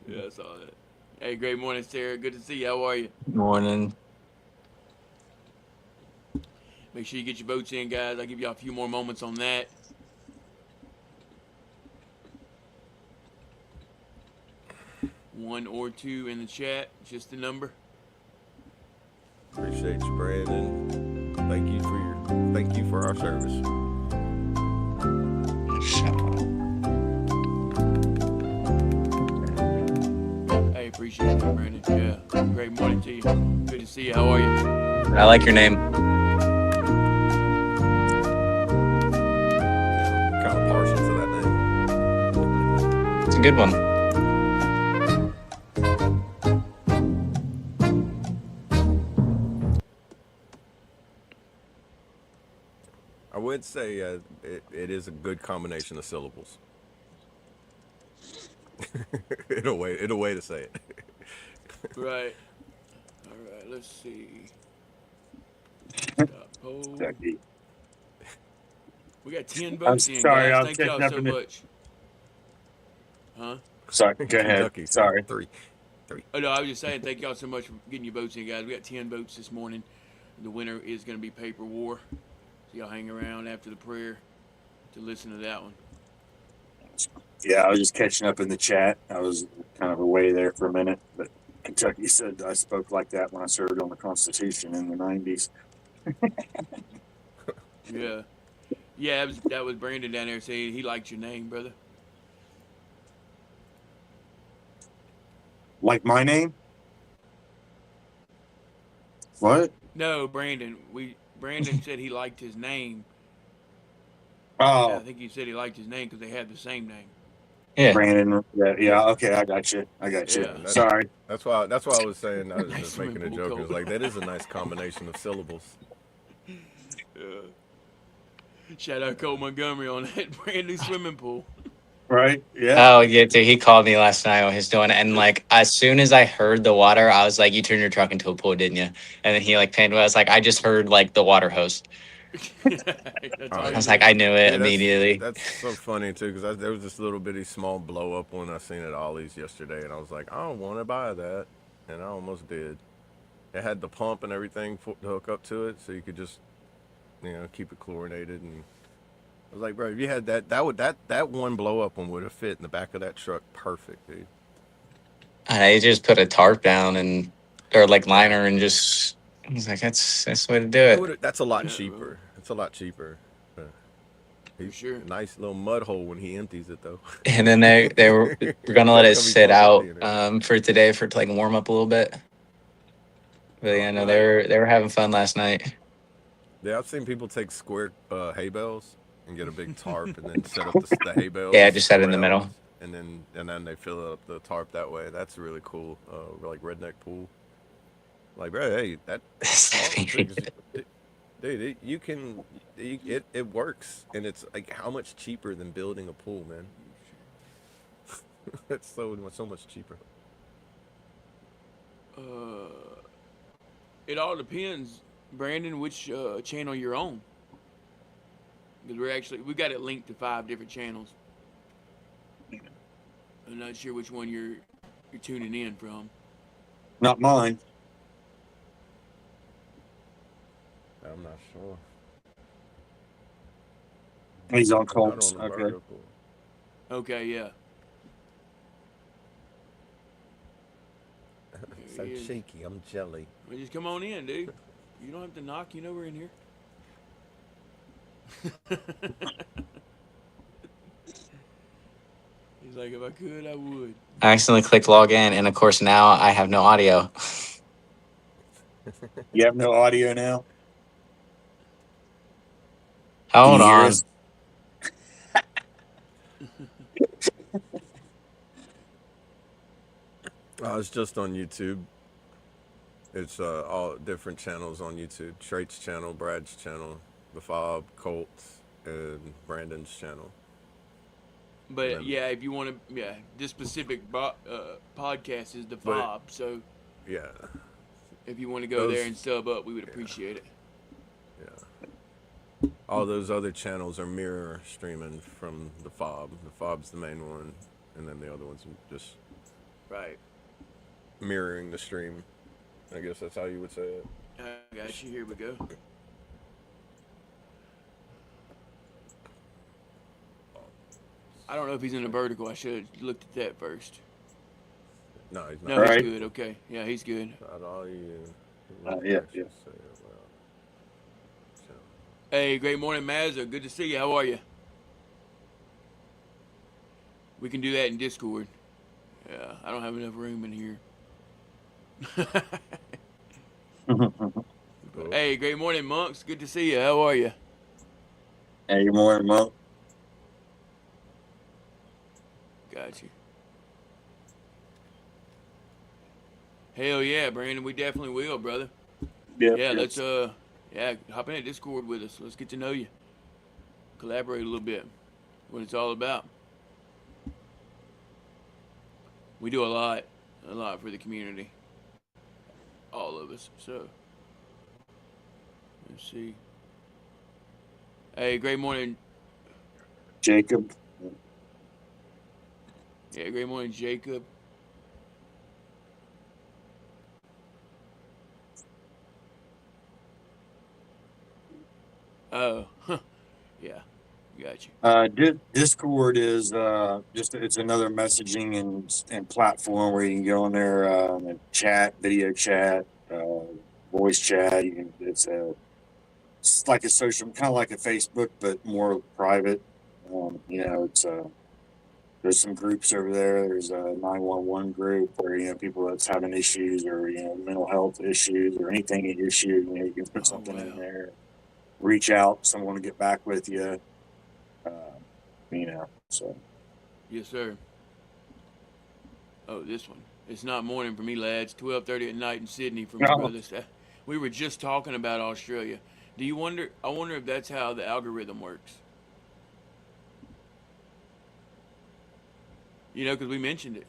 D: Yeah, I saw that. Hey, great morning, Sarah. Good to see you. How are you?
I: Morning.
D: Make sure you get your votes in, guys. I'll give y'all a few more moments on that. One or two in the chat, just the number.
F: Appreciate you, Brandon. Thank you for our service.
D: Hey, appreciate you, Brandon. Yeah, great morning to you. Good to see you. How are you?
I: I like your name.
F: Kind of partial to that name.
I: It's a good one.
F: I would say it is a good combination of syllables. in a way to say it.
D: Right. All right, let's see. Poll. We got 10 votes in,
E: sorry,
D: guys.
E: I'm
D: Thank y'all
E: catching up
D: so
E: in the-
D: much. Huh?
E: Sorry, go ahead.
F: Kentucky,
E: Sorry.
F: three.
D: Oh, no, I was just saying thank y'all so much for getting your votes in, guys. We got 10 votes this morning. The winner is going to be Paper War. So y'all hang around after the prayer to listen to that one.
E: Yeah, I was just catching up in the chat. I was kind of away there for a minute, but Kentucky said I spoke like that when I served on the Constitution in the 90s.
D: Yeah. Yeah, that was Brandon down there saying he liked your name, brother.
E: Like my name? What?
D: No, Brandon. Brandon said he liked his name.
E: Oh,
D: I think he said he liked his name because they had the same name.
I: Yeah.
E: Brandon. Yeah. Okay, I got you.
D: Yeah.
E: Sorry.
F: That's why I was saying I was
D: Nice
F: just making a
D: swimming
F: joke.
D: pool,
F: It was like that is a nice combination of syllables.
D: Yeah. Shout out Cole Montgomery on that brand new swimming pool.
E: Right? Yeah.
I: Oh yeah, dude. He called me last night when he was doing it, and like as soon as I heard the water, I was like, "You turned your truck into a pool, didn't you?" And then he like panned away. I was like, "I just heard like the water hose."
D: That's
F: Oh,
D: all
I: I
D: he
I: was
D: did.
I: like, I knew it
F: Yeah,
I: immediately.
F: that's so funny too because there was this little bitty small blow up one I seen at Ollie's yesterday, and I was like, I don't want to buy that, and I almost did. It had the pump and everything to hook up to it, so you could just keep it chlorinated. And I was like, bro, if you had that one blow up one would have fit in the back of that truck perfect, dude.
I: I just put a tarp down or like liner and just. I was like, that's the way to do it.
F: That's a lot
D: Yeah,
F: cheaper. It's a lot cheaper.
D: For sure.
F: Nice little mud hole when he empties it though.
I: And then they were gonna let it
F: It's gonna be
I: sit
F: fun
I: out
F: emptying it.
I: for today for to like warm up a little bit. But yeah, no, they were having fun last night.
F: Yeah, I've seen people take square hay bales and get a big tarp and then set up the hay bales.
I: Yeah, just set it in the middle.
F: And then they fill up the tarp that way. That's really cool. Like redneck pool. Like, bro, hey, dude, it works, and it's like how much cheaper than building a pool, man. It's so much cheaper.
D: It all depends, Brandon, which channel you're on. Because we got it linked to 5 different channels. I'm not sure which one you're tuning in from.
E: Not mine.
F: I'm not sure.
E: He's on
F: Not
E: Colts.
F: on the
E: Okay.
F: burger pool.
D: Okay, yeah.
F: So
D: There he is.
F: cheeky, I'm jelly.
D: Well, just come on in, dude. You don't have to knock. You know we're in here. He's like, if I could, I would.
I: I accidentally clicked log in, and of course now I have no audio.
E: You have no audio now?
I: Hold
E: Can you hear
I: on.
E: us?
F: It's just on YouTube. It's all different channels on YouTube. Trait's channel, Brad's channel, the F.O.B, Colt's, and Brandon's channel.
D: But
F: then-
D: yeah, if you want to, yeah, this specific podcast is the
F: But-
D: F.O.B. So
F: Yeah,
D: if you want to go
F: Those-
D: there and sub up, we would appreciate it.
F: yeah. All those other channels are mirror streaming from the F.O.B. The F.O.B's the main one, and then the other ones are just
D: Right.
F: mirroring the stream. I guess that's how you would say it.
D: I got you. Here we go. I don't know if he's in the vertical. I should have looked at that first.
F: No, he's not.
D: No, he's
E: Right.
D: good. Okay. Yeah, he's good.
F: Not all you.
E: Yeah.
F: Say it well. So,
D: Hey, great morning, Mazza. Good to see you. How are you? We can do that in Discord. Yeah, I don't have enough room in here.
F: cool.
D: Hey, great morning, Monks. Good to see you. How are you?
E: Hey, good morning, Monk.
D: Got you. Hell yeah, Brandon. We definitely will, brother. Yeah, let's hop in at Discord with us. Let's get to know you. Collaborate a little bit. What it's all about. We do a lot for the community. All of us. So let's see. Hey, great morning.
E: Jacob.
D: Yeah, great morning, Jacob. Oh, yeah, got you.
E: Discord is it's another messaging and platform where you can go on there and chat, video chat, voice chat. It's like a social, kind of like a Facebook, but more private. It's there's some groups over there. There's a 911 group where people that's having issues or mental health issues or anything issue. You can put something in
D: wow.
E: there. Reach out, someone will get back with you. So
D: Yes, sir. Oh, this one. It's not morning for me, lads. 12:30 at night in Sydney for me,
E: No.
D: brothers. We were just talking about Australia. Do you wonder? I wonder if that's how the algorithm works. Because we mentioned it.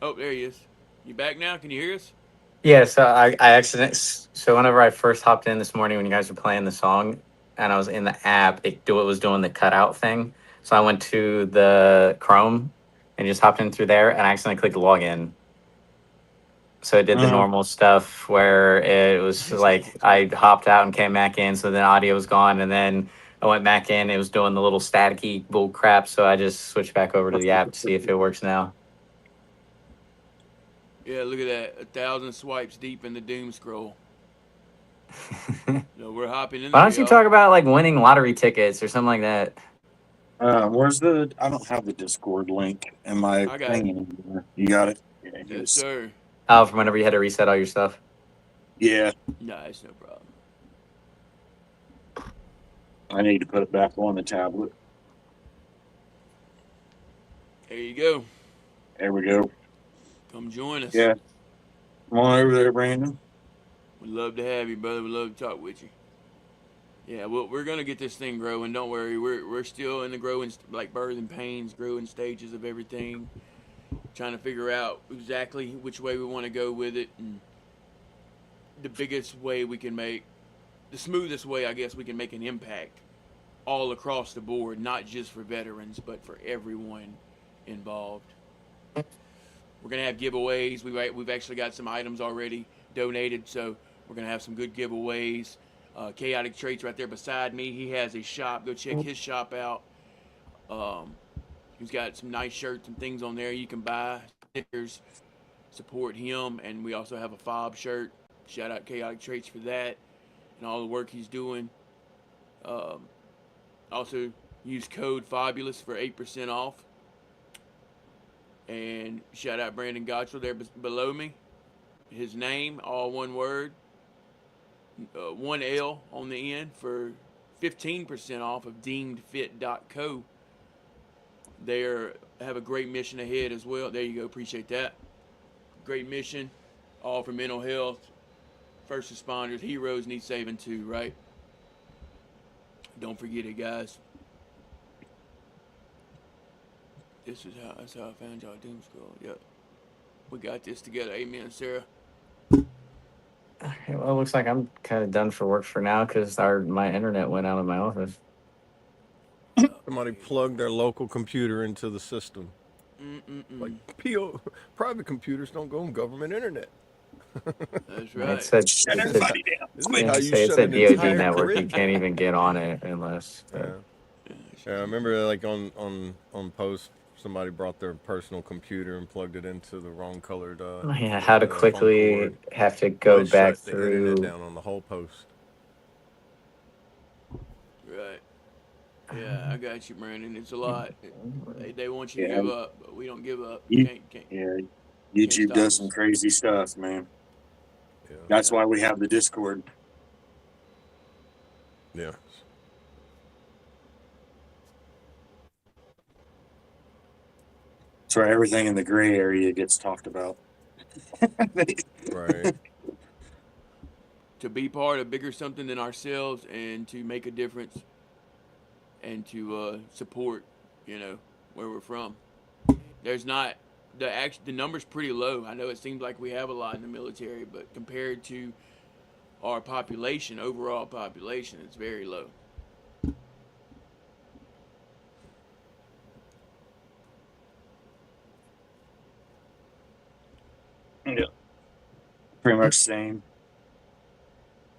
D: Oh, there he is. You back now? Can you hear us?
I: Yeah, so so whenever I first hopped in this morning when you guys were playing the song and I was in the app, it was doing the cutout thing. So I went to the Chrome and just hopped in through there and I accidentally clicked login. So it did the normal stuff where it was like I hopped out and came back in, so then audio was gone, and then I went back in, it was doing the little staticky bull crap, so I just switched back over to the app to see if it works now.
D: Yeah, look at that. 1,000 swipes deep in the doom scroll. So we're hopping in there,
I: Why don't you
D: y'all.
I: talk about like winning lottery tickets or something like that?
E: where's I don't have the Discord link in my
D: I got
E: thing anymore. You got it?
D: Yes, sir.
I: Oh, from whenever you had to reset all your stuff.
E: Yeah,
D: Nah, it's no problem.
E: I need to put it back on the tablet.
D: There you go.
E: There we go.
D: Come join us.
E: Yeah. Come on over there, Brandon.
D: We'd love to have you, brother. We'd love to talk with you. Yeah, well, we're gonna get this thing growing. Don't worry. We're still in the growing, like birthing pains, growing stages of everything. Trying to figure out exactly which way we want to go with it, and the biggest way we can make, the smoothest way, I guess, we can make an impact all across the board, not just for veterans, but for everyone involved. We're gonna have giveaways. We've actually got some items already donated, so we're gonna have some good giveaways. Chaotic Traits right there beside me. He has a shop. Go check his shop out. He's got some nice shirts and things on there you can buy. Stickers. Support him, and we also have a F.O.B shirt. Shout out Chaotic Traits for that and all the work he's doing. Also use code Fabulous for 8% off. And shout out Brandon Gottschall there below me. His name, all one word, one L on the end for 15% off of deemedfit.co. They have a great mission ahead as well. There you go. Appreciate that. Great mission, all for mental health. First responders, heroes need saving too, right? Don't forget it, guys. That's how I found y'all Doom Scroll. Yep. We got this together. Amen, Sarah.
I: Okay, well, it looks like I'm kind of done for work for now because my internet went out of my office.
F: Somebody plugged their local computer into the system. Like private computers don't go on government internet.
D: That's
I: It
D: right.
I: said
E: Shut
I: it said,
E: everybody down.
F: Isn't it how you
I: it's
F: shut
I: a
F: an
I: DoD
F: entire
I: network. You
F: grid
I: can't
F: down?
I: even get on it unless.
F: Yeah. Yeah, I remember like on post, somebody brought their personal computer and plugged it into the wrong colored
I: Yeah, how to
F: phone
I: quickly
F: cord.
I: have to
F: But
I: go
F: it
I: back
F: shut the internet
I: through.
F: down on the whole post.
D: Right. Yeah, I got you, Brandon. It's a lot. They want you to
E: Yeah,
D: give up, but we don't give up.
E: you,
D: Can't
E: yeah,
D: can't
E: YouTube
D: stop
E: does
D: us.
E: some crazy stuff, man.
F: Yeah.
E: That's
D: Yeah.
E: why we have the Discord.
F: Yeah.
E: It's where everything in the gray area gets talked about.
F: Right.
D: To be part of bigger something than ourselves and to make a difference and to support, where we're from. There's not the number's pretty low. I know it seems like we have a lot in the military, but compared to our population, overall population, it's very low.
E: Yeah, pretty much same.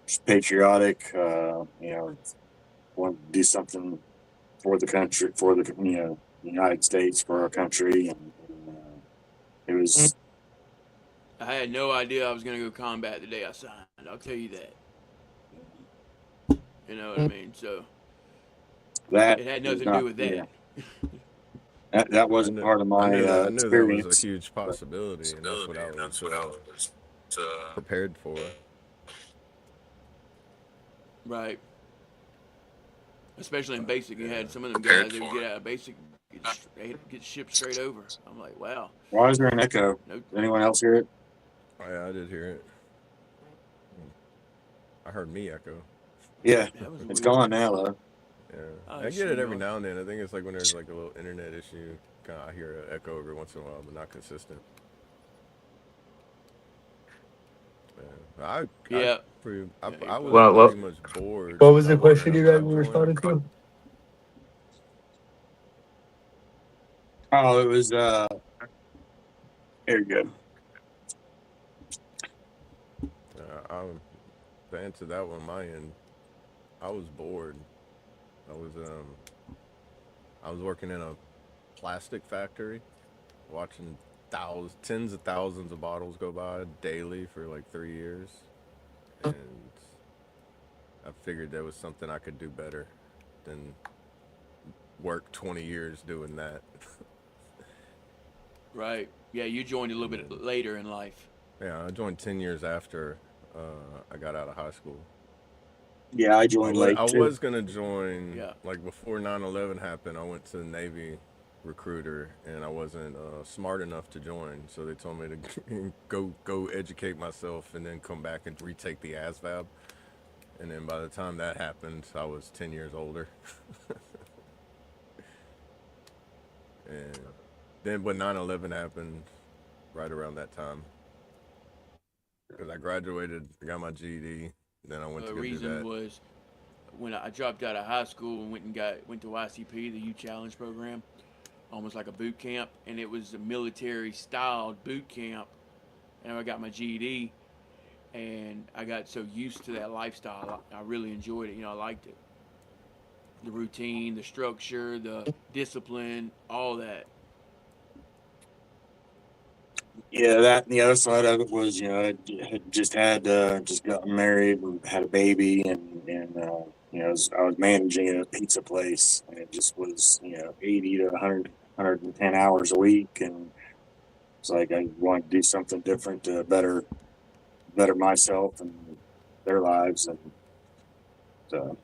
E: Just patriotic. Want to do something for the country, for the United States, for our country, and it was
D: I had no idea I was going to go combat the day I signed. I'll tell you that. You know what I mean? So
E: that
D: it had
E: was
D: nothing to
E: not,
D: do with that.
E: yeah, that wasn't part of my
F: I knew that was
E: experience.
F: a huge possibility, and that's what I was prepared for.
D: Right. Especially in basic, you had some of them guys that would get out of basic, get shipped straight over. I'm like, wow.
E: Why is there an echo?
D: No,
E: Did anyone else hear it?
F: Oh, yeah, I did hear it. I heard me echo.
E: Yeah,
D: that was
E: it's
D: weird.
E: gone now though.
F: Yeah,
D: Oh,
F: I get
D: shit,
F: it every
D: no.
F: now and then. I think it's like when there's like a little internet issue. Kind of, I hear an echo every once in a while, but not consistent. Yeah, I
D: Yeah.
F: I was
I: Well,
F: pretty much bored.
I: what was
F: I
I: the question
F: wasn't
I: you
F: gonna
I: guys were
F: join.
I: responding to?
E: Oh, it was here you go.
F: To answer that one, my end, I was bored. I was working in a plastic factory, watching tens of thousands of bottles go by daily for like 3 years, and I figured there was something I could do better than work 20 years doing that.
D: Right. Yeah, you joined a little bit later in life.
F: Yeah, I joined 10 years after I got out of high school.
E: Yeah, I joined late
F: I
E: too.
F: was gonna join,
D: Yeah.
F: like before 9/11 happened. I went to the Navy recruiter, and I wasn't smart enough to join, so they told me to go educate myself and then come back and retake the ASVAB. And then by the time that happened, I was 10 years older. And then when 9/11 happened, right around that time, because I graduated, I got my GED, then I went to
D: The
F: go do
D: reason
F: that.
D: was when I dropped out of high school and went to YCP, the Youth Challenge program, almost like a boot camp, and it was a military styled boot camp. And I got my GED, and I got so used to that lifestyle. I really enjoyed it. I liked it. The routine, the structure, the discipline, all that.
E: Yeah, that and the other side of it was, I had just gotten married and had a baby, and I was managing a pizza place, and it just was 80 to 100, 110 hours a week, and it's like I wanted to do something different to better myself and their lives, and so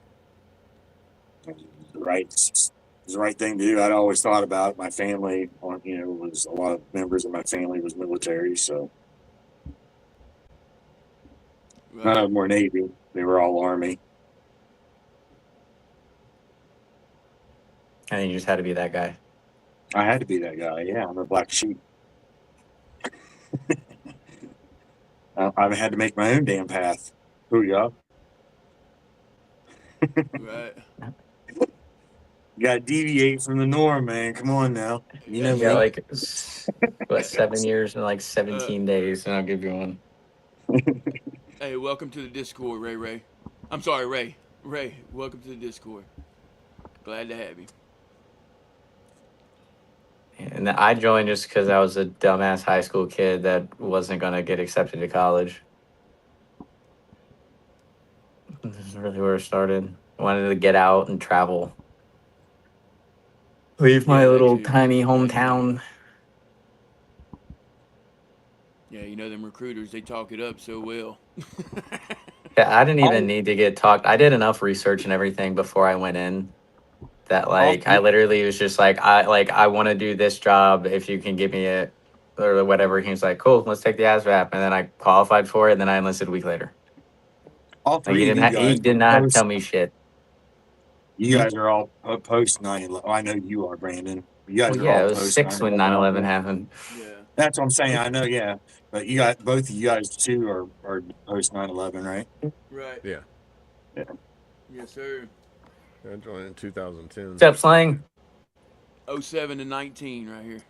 E: the was the right thing to do. I'd always thought about it. My family, was a lot of members of my family was military, so none of
D: Right.
E: them were Navy. They were all Army.
I: And you just had to be that guy.
E: I had to be that guy. Yeah, I'm a black sheep. I had to make my own damn path. Booyah.
D: Right.
E: You got to deviate from the norm, man. Come on now. You know
D: That's
I: You got
E: me.
D: right.
I: like 7 years and like 17 days, and I'll give you one.
D: Hey, welcome to the Discord, Ray. I'm sorry, Ray. Ray, welcome to the Discord. Glad to have you.
I: And I joined just because I was a dumbass high school kid that wasn't going to get accepted to college. This is really where it started. I wanted to get out and travel. Leave my
D: Yeah,
I: little
D: actually,
I: tiny
D: glad to hear that.
I: hometown.
D: Yeah, you know them recruiters, they talk it up so well.
I: Yeah, I didn't even
E: All,
I: need to get talked. I did enough research and everything before I went in that
E: all,
I: I literally was just like I want to do this job if you can give me it or whatever. He was like, cool, let's take the ASVAB, and then I qualified for it, and then I enlisted a week later.
E: all
I: Like
E: three of you
I: he
E: guys
I: did
E: are
I: not
E: post.
I: tell me shit.
E: You
I: Hmm?
E: guys are all post 9/11. I know you are, Brandon. You guys
I: Well,
E: are
I: yeah,
E: all
I: it was
E: post
I: 6 when
E: 9/11 out
I: 9/11
E: there.
I: happened.
D: Yeah.
E: That's what I'm saying. I know, yeah. But you got both of you guys too are post 9/11, right?
D: Right.
F: Yeah.
E: Yeah.
D: Yes, sir.
F: I joined in 2010.
I: What's up, Slang?
D: 07 to 19 right here.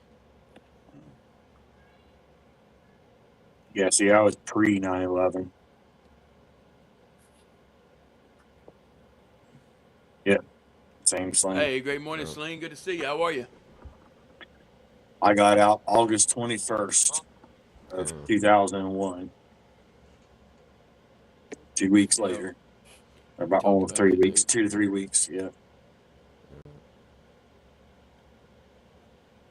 E: Yeah. See, I was pre 9/11. Yeah. Same slang.
D: Hey, great morning, Sling. Good to see you. How are you?
E: I got out August 21st of 2001. 2 weeks
D: Yeah,
E: later, or
D: we
E: about
D: talked
E: almost
D: about
E: 3
D: that.
E: weeks, 2 to 3 weeks. Yeah.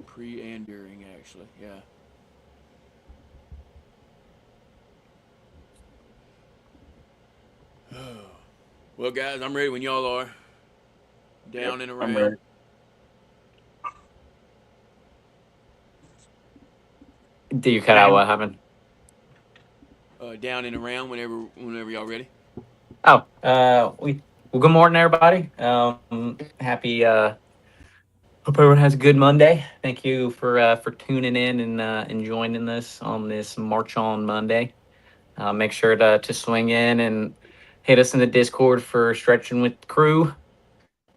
D: Pre and during, actually. Yeah. Well, guys, I'm ready when y'all are. Down and
E: I'm
D: around.
E: ready.
I: Did you cut out what happened?
D: Down and around whenever y'all ready.
I: Oh, well, good morning, everybody. Happy. Hope everyone has a good Monday. Thank you for tuning in and joining us on this March on Monday. Make sure to swing in and hit us in the Discord for stretching with the crew.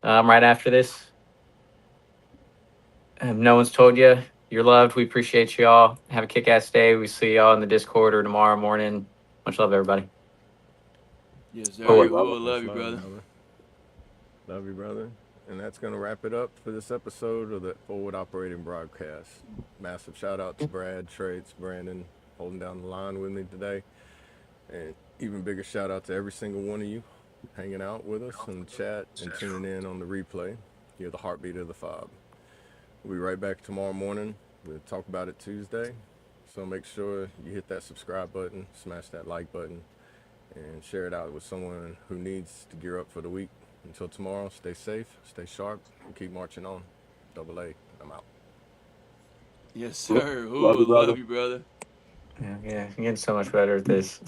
I: Right after this. If no one's told you, you're loved. We appreciate you all. Have a kick-ass day. We see y'all in the Discord or tomorrow morning. Much love, everybody.
D: Yes, sir.
I: Forward.
D: Love you,
F: Much
D: brother.
F: Love you, brother. And that's going to wrap it up for this episode of the Forward Operating Broadcast. Massive shout out to Brad, Traits, Brandon, holding down the line with me today. And even bigger shout out to every single one of you hanging out with us in the chat and tuning in on the replay. You're the heartbeat of the FOB. We'll be right back tomorrow morning. We'll talk about it Tuesday. So make sure you hit that subscribe button, smash that like button, and share it out with someone who needs to gear up for the week. Until tomorrow, stay safe, stay sharp, and keep marching on. Double A, I'm out.
D: Yes, sir.
E: Love you, brother.
D: Love you, brother.
I: Yeah, you're getting so much better at this.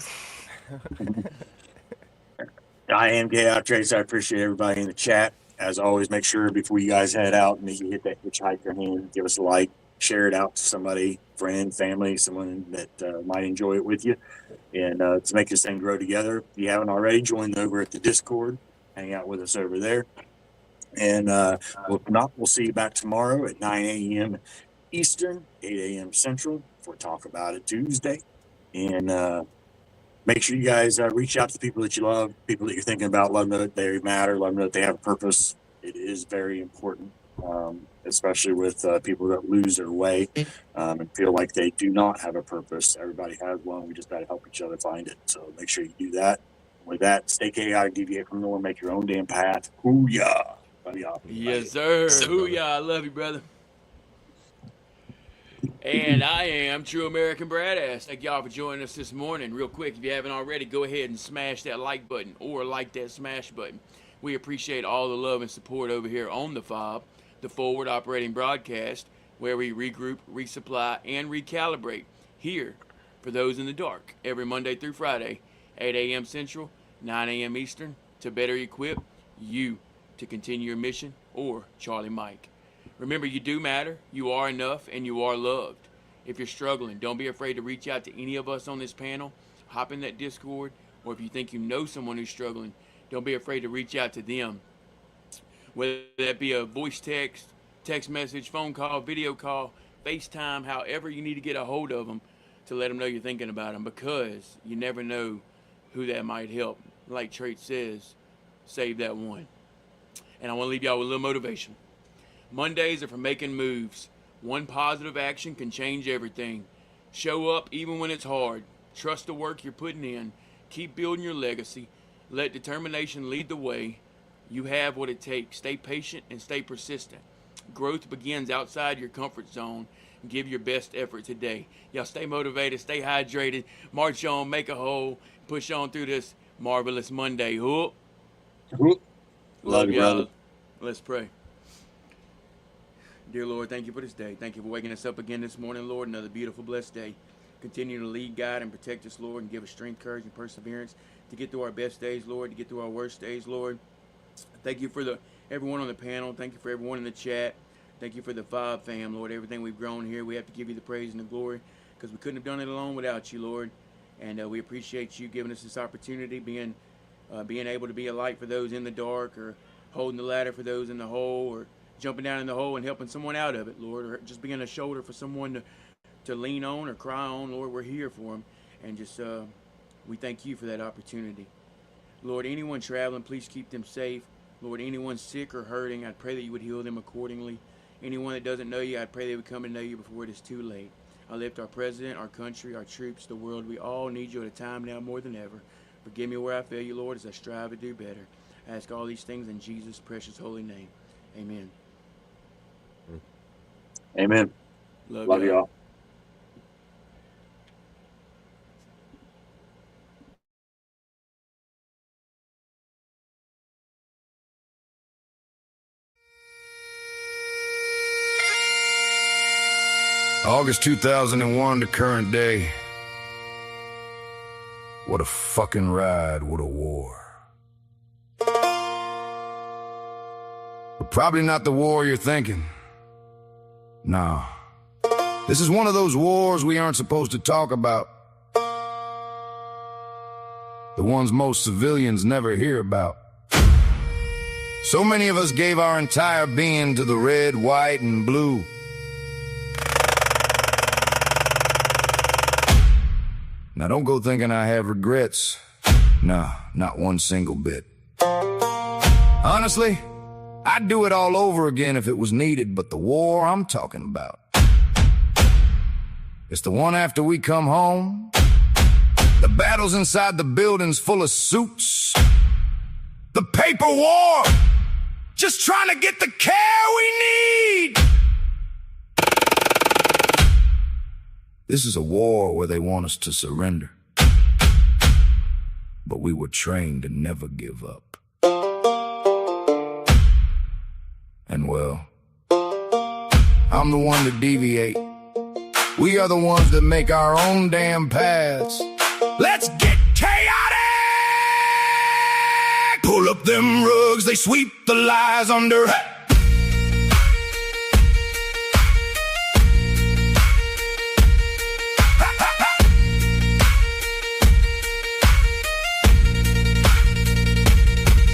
E: I am Gay Out Trace. I appreciate everybody in the chat. As always, make sure before you guys head out and you hit that hitchhiker hand, give us a like, share it out to somebody, friend, family, someone that might enjoy it with you. And to make this thing grow together, if you haven't already, join over at the Discord. Hang out with us over there. And if not, we'll see you back tomorrow at 9 a.m. Eastern, 8 a.m. Central for Talk About It Tuesday. And make sure you guys reach out to the people that you love, people that you're thinking about, let them know that they matter, let them know that they have a purpose. It is very important, especially with people that lose their way and feel like they do not have a purpose. Everybody has one. We just got to help each other find it. So make sure you do that. With that, stay chaotic, deviate from the norm, make your own damn path. Hoo-yah.
D: Yes, sir. Hoo-yah. I love you, brother. And I am True American Bradass. Thank y'all for joining us this morning. Real quick, if you haven't already, go ahead and smash that like button or like that smash button. We appreciate all the love and support over here on the FOB. the Forward Operating Broadcast, where we regroup, resupply, and recalibrate here for those in the dark every Monday through Friday, 8 a.m. Central, 9 a.m. Eastern, to better equip you to continue your mission, or Charlie Mike. Remember, you do matter, you are enough, and you are loved. If you're struggling, don't be afraid to reach out to any of us on this panel. Hop in that Discord, or if you think you know someone who's struggling, don't be afraid to reach out to them. Whether that be a voice text, text message, phone call, video call, FaceTime, however you need to get a hold of them to let them know you're thinking about them, because you never know who that might help. Like Trait says, save that one. And I want to leave y'all with a little motivation. Mondays are for making moves. One positive action can change everything. Show up even when it's hard. Trust the work you're putting in. Keep building your legacy. Let determination lead the way. You have what it takes. Stay patient and stay persistent. Growth begins outside your comfort zone. Give your best effort today. Y'all stay motivated, stay hydrated, march on, make a hole, push on through this marvelous Monday. Whoop.
E: Love you,
D: y'all.
E: brother.
D: Let's pray. Dear Lord, thank you for this day. Thank you for waking us up again this morning, Lord. Another beautiful, blessed day. Continue to lead, guide, and protect us, Lord, and give us strength, courage, and perseverance to get through our best days, Lord, to get through our worst days, Lord. Thank you for everyone on the panel. Thank you for everyone in the chat. Thank you for the F.O.B fam, Lord. Everything we've grown here, we have to give you the praise and the glory, because we couldn't have done it alone without you, Lord. And we appreciate you giving us this opportunity, being able to be a light for those in the dark, or holding the ladder for those in the hole, or jumping down in the hole and helping someone out of it, Lord, or just being a shoulder for someone to lean on or cry on. Lord, we're here for them. And just we thank you for that opportunity. Lord, anyone traveling, please keep them safe. Lord, anyone sick or hurting, I pray that you would heal them accordingly. Anyone that doesn't know you, I pray they would come to know you before it is too late. I lift our president, our country, our troops, the world. We all need you at a time now more than ever. Forgive me where I fail you, Lord, as I strive to do better. I ask all these things in Jesus' precious holy name. Amen.
E: Amen. Love y'all.
G: August 2001 to current day. What a fucking ride, what a war. But probably not the war you're thinking. Nah. This is one of those wars we aren't supposed to talk about. The ones most civilians never hear about. So many of us gave our entire being to the red, white, and blue. Now don't go thinking I have regrets. Nah, not one single bit. Honestly, I'd do it all over again if it was needed, but the war I'm talking about, it's the one after we come home. The battles inside the buildings full of suits. The paper war. Just trying to get the care we need. This is a war where they want us to surrender. But we were trained to never give up. And well, I'm the one to deviate. We are the ones that make our own damn paths. Let's get chaotic! Pull up them rugs, they sweep the lies under.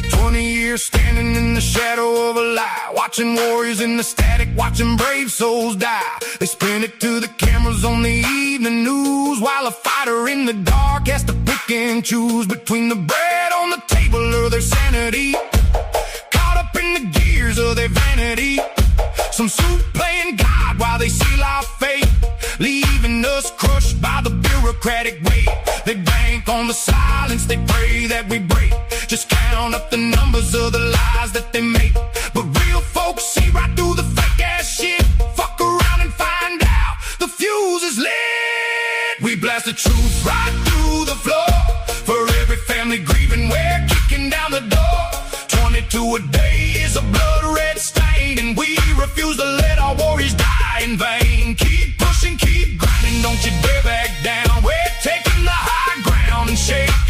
G: 20 years standing in the shadow of a lie, watching warriors in the static, watching brave souls die. They spin it to the cameras on the evening news, while a fighter in the dark has to pick and choose between the bread on the table or their sanity. Caught up in the gears of their vanity. Some suit playing God while they seal our fate, leaving us crushed by the bureaucratic weight. They bank on the silence, they pray that we break. Just count up the numbers of the lies that they make. But real folks see right through the fake ass shit. Fuck around and find out the fuse is lit. We blast the truth right through the floor. For every family grieving, we're kicking down the door. 22 a day is a blood red stain, and we refuse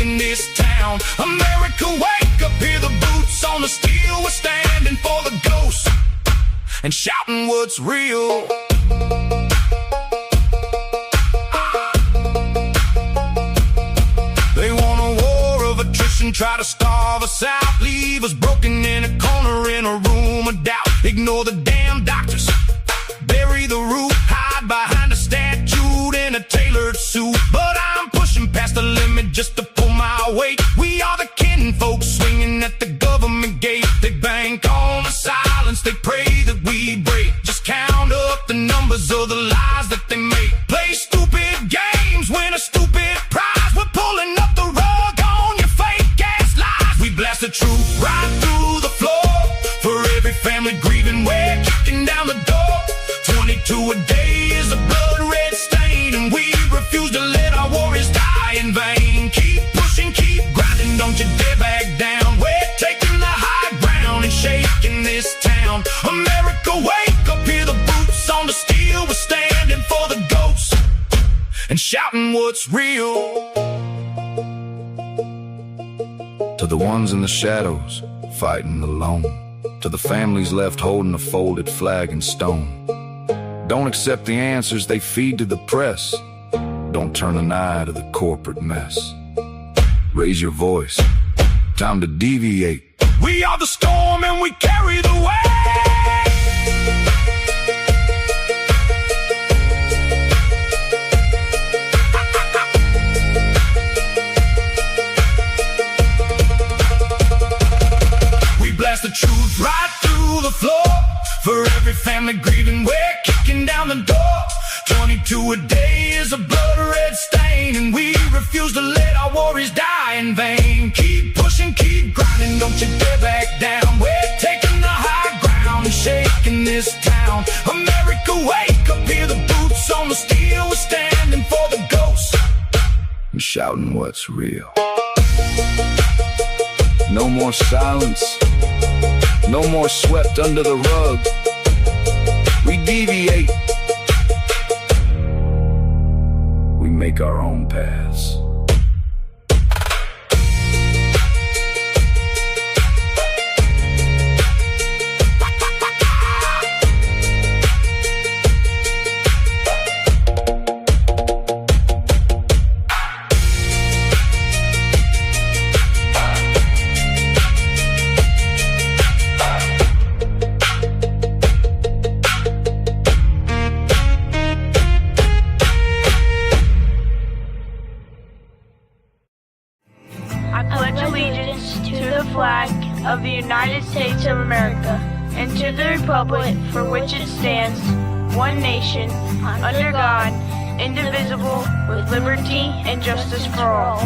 G: shaking this town. America, wake up, hear the boots on the steel. We're standing for the ghosts and shouting what's real. They want a war of attrition, try to starve us out, leave us broken in a corner in a room of doubt. Ignore the damn doctors, bury the root, hide behind a statue in a tailored suit. But I'm pushing past the limit just to pull my weight. We are the kin folks swinging at the government gate. They bank on the silence, they pray that we break. Just count up the numbers of the lies that they make. Play stupid games, win a stupid prize. We're pulling up the rug on your fake ass lies. We blast the truth right through the floor. For every family grieving, we're kicking down the door. 22 a day is a blood red stain, and we refuse to let our warriors die in vain. Keep pushing, keep grinding, don't you dare back down. We're taking the high ground and shaking this town. America, wake up, hear the boots on the steel. We're standing for the ghosts and shouting what's real.
J: To the ones in the shadows, fighting alone. To the families left holding a folded flag and stone. Don't accept the answers they feed to the press. Don't turn an eye to the corporate mess. Raise your voice, time to deviate.
G: We are the storm and we carry the weight. We blast the truth right through the floor. For every family grieving, we're kicking down the door. 22 a day is a blood red stain, and we refuse to let our warriors die in vain. Keep pushing, keep grinding, don't you dare back down. We're taking the high ground and shaking this town. America, wake up, hear the boots on the steel. We're standing for the ghosts
J: and shouting what's real. No more silence, no more swept under the rug. We deviate, we make our own paths.
B: Of the United States of America, and to the republic for which it stands, one nation, under God, indivisible, with liberty and justice for all.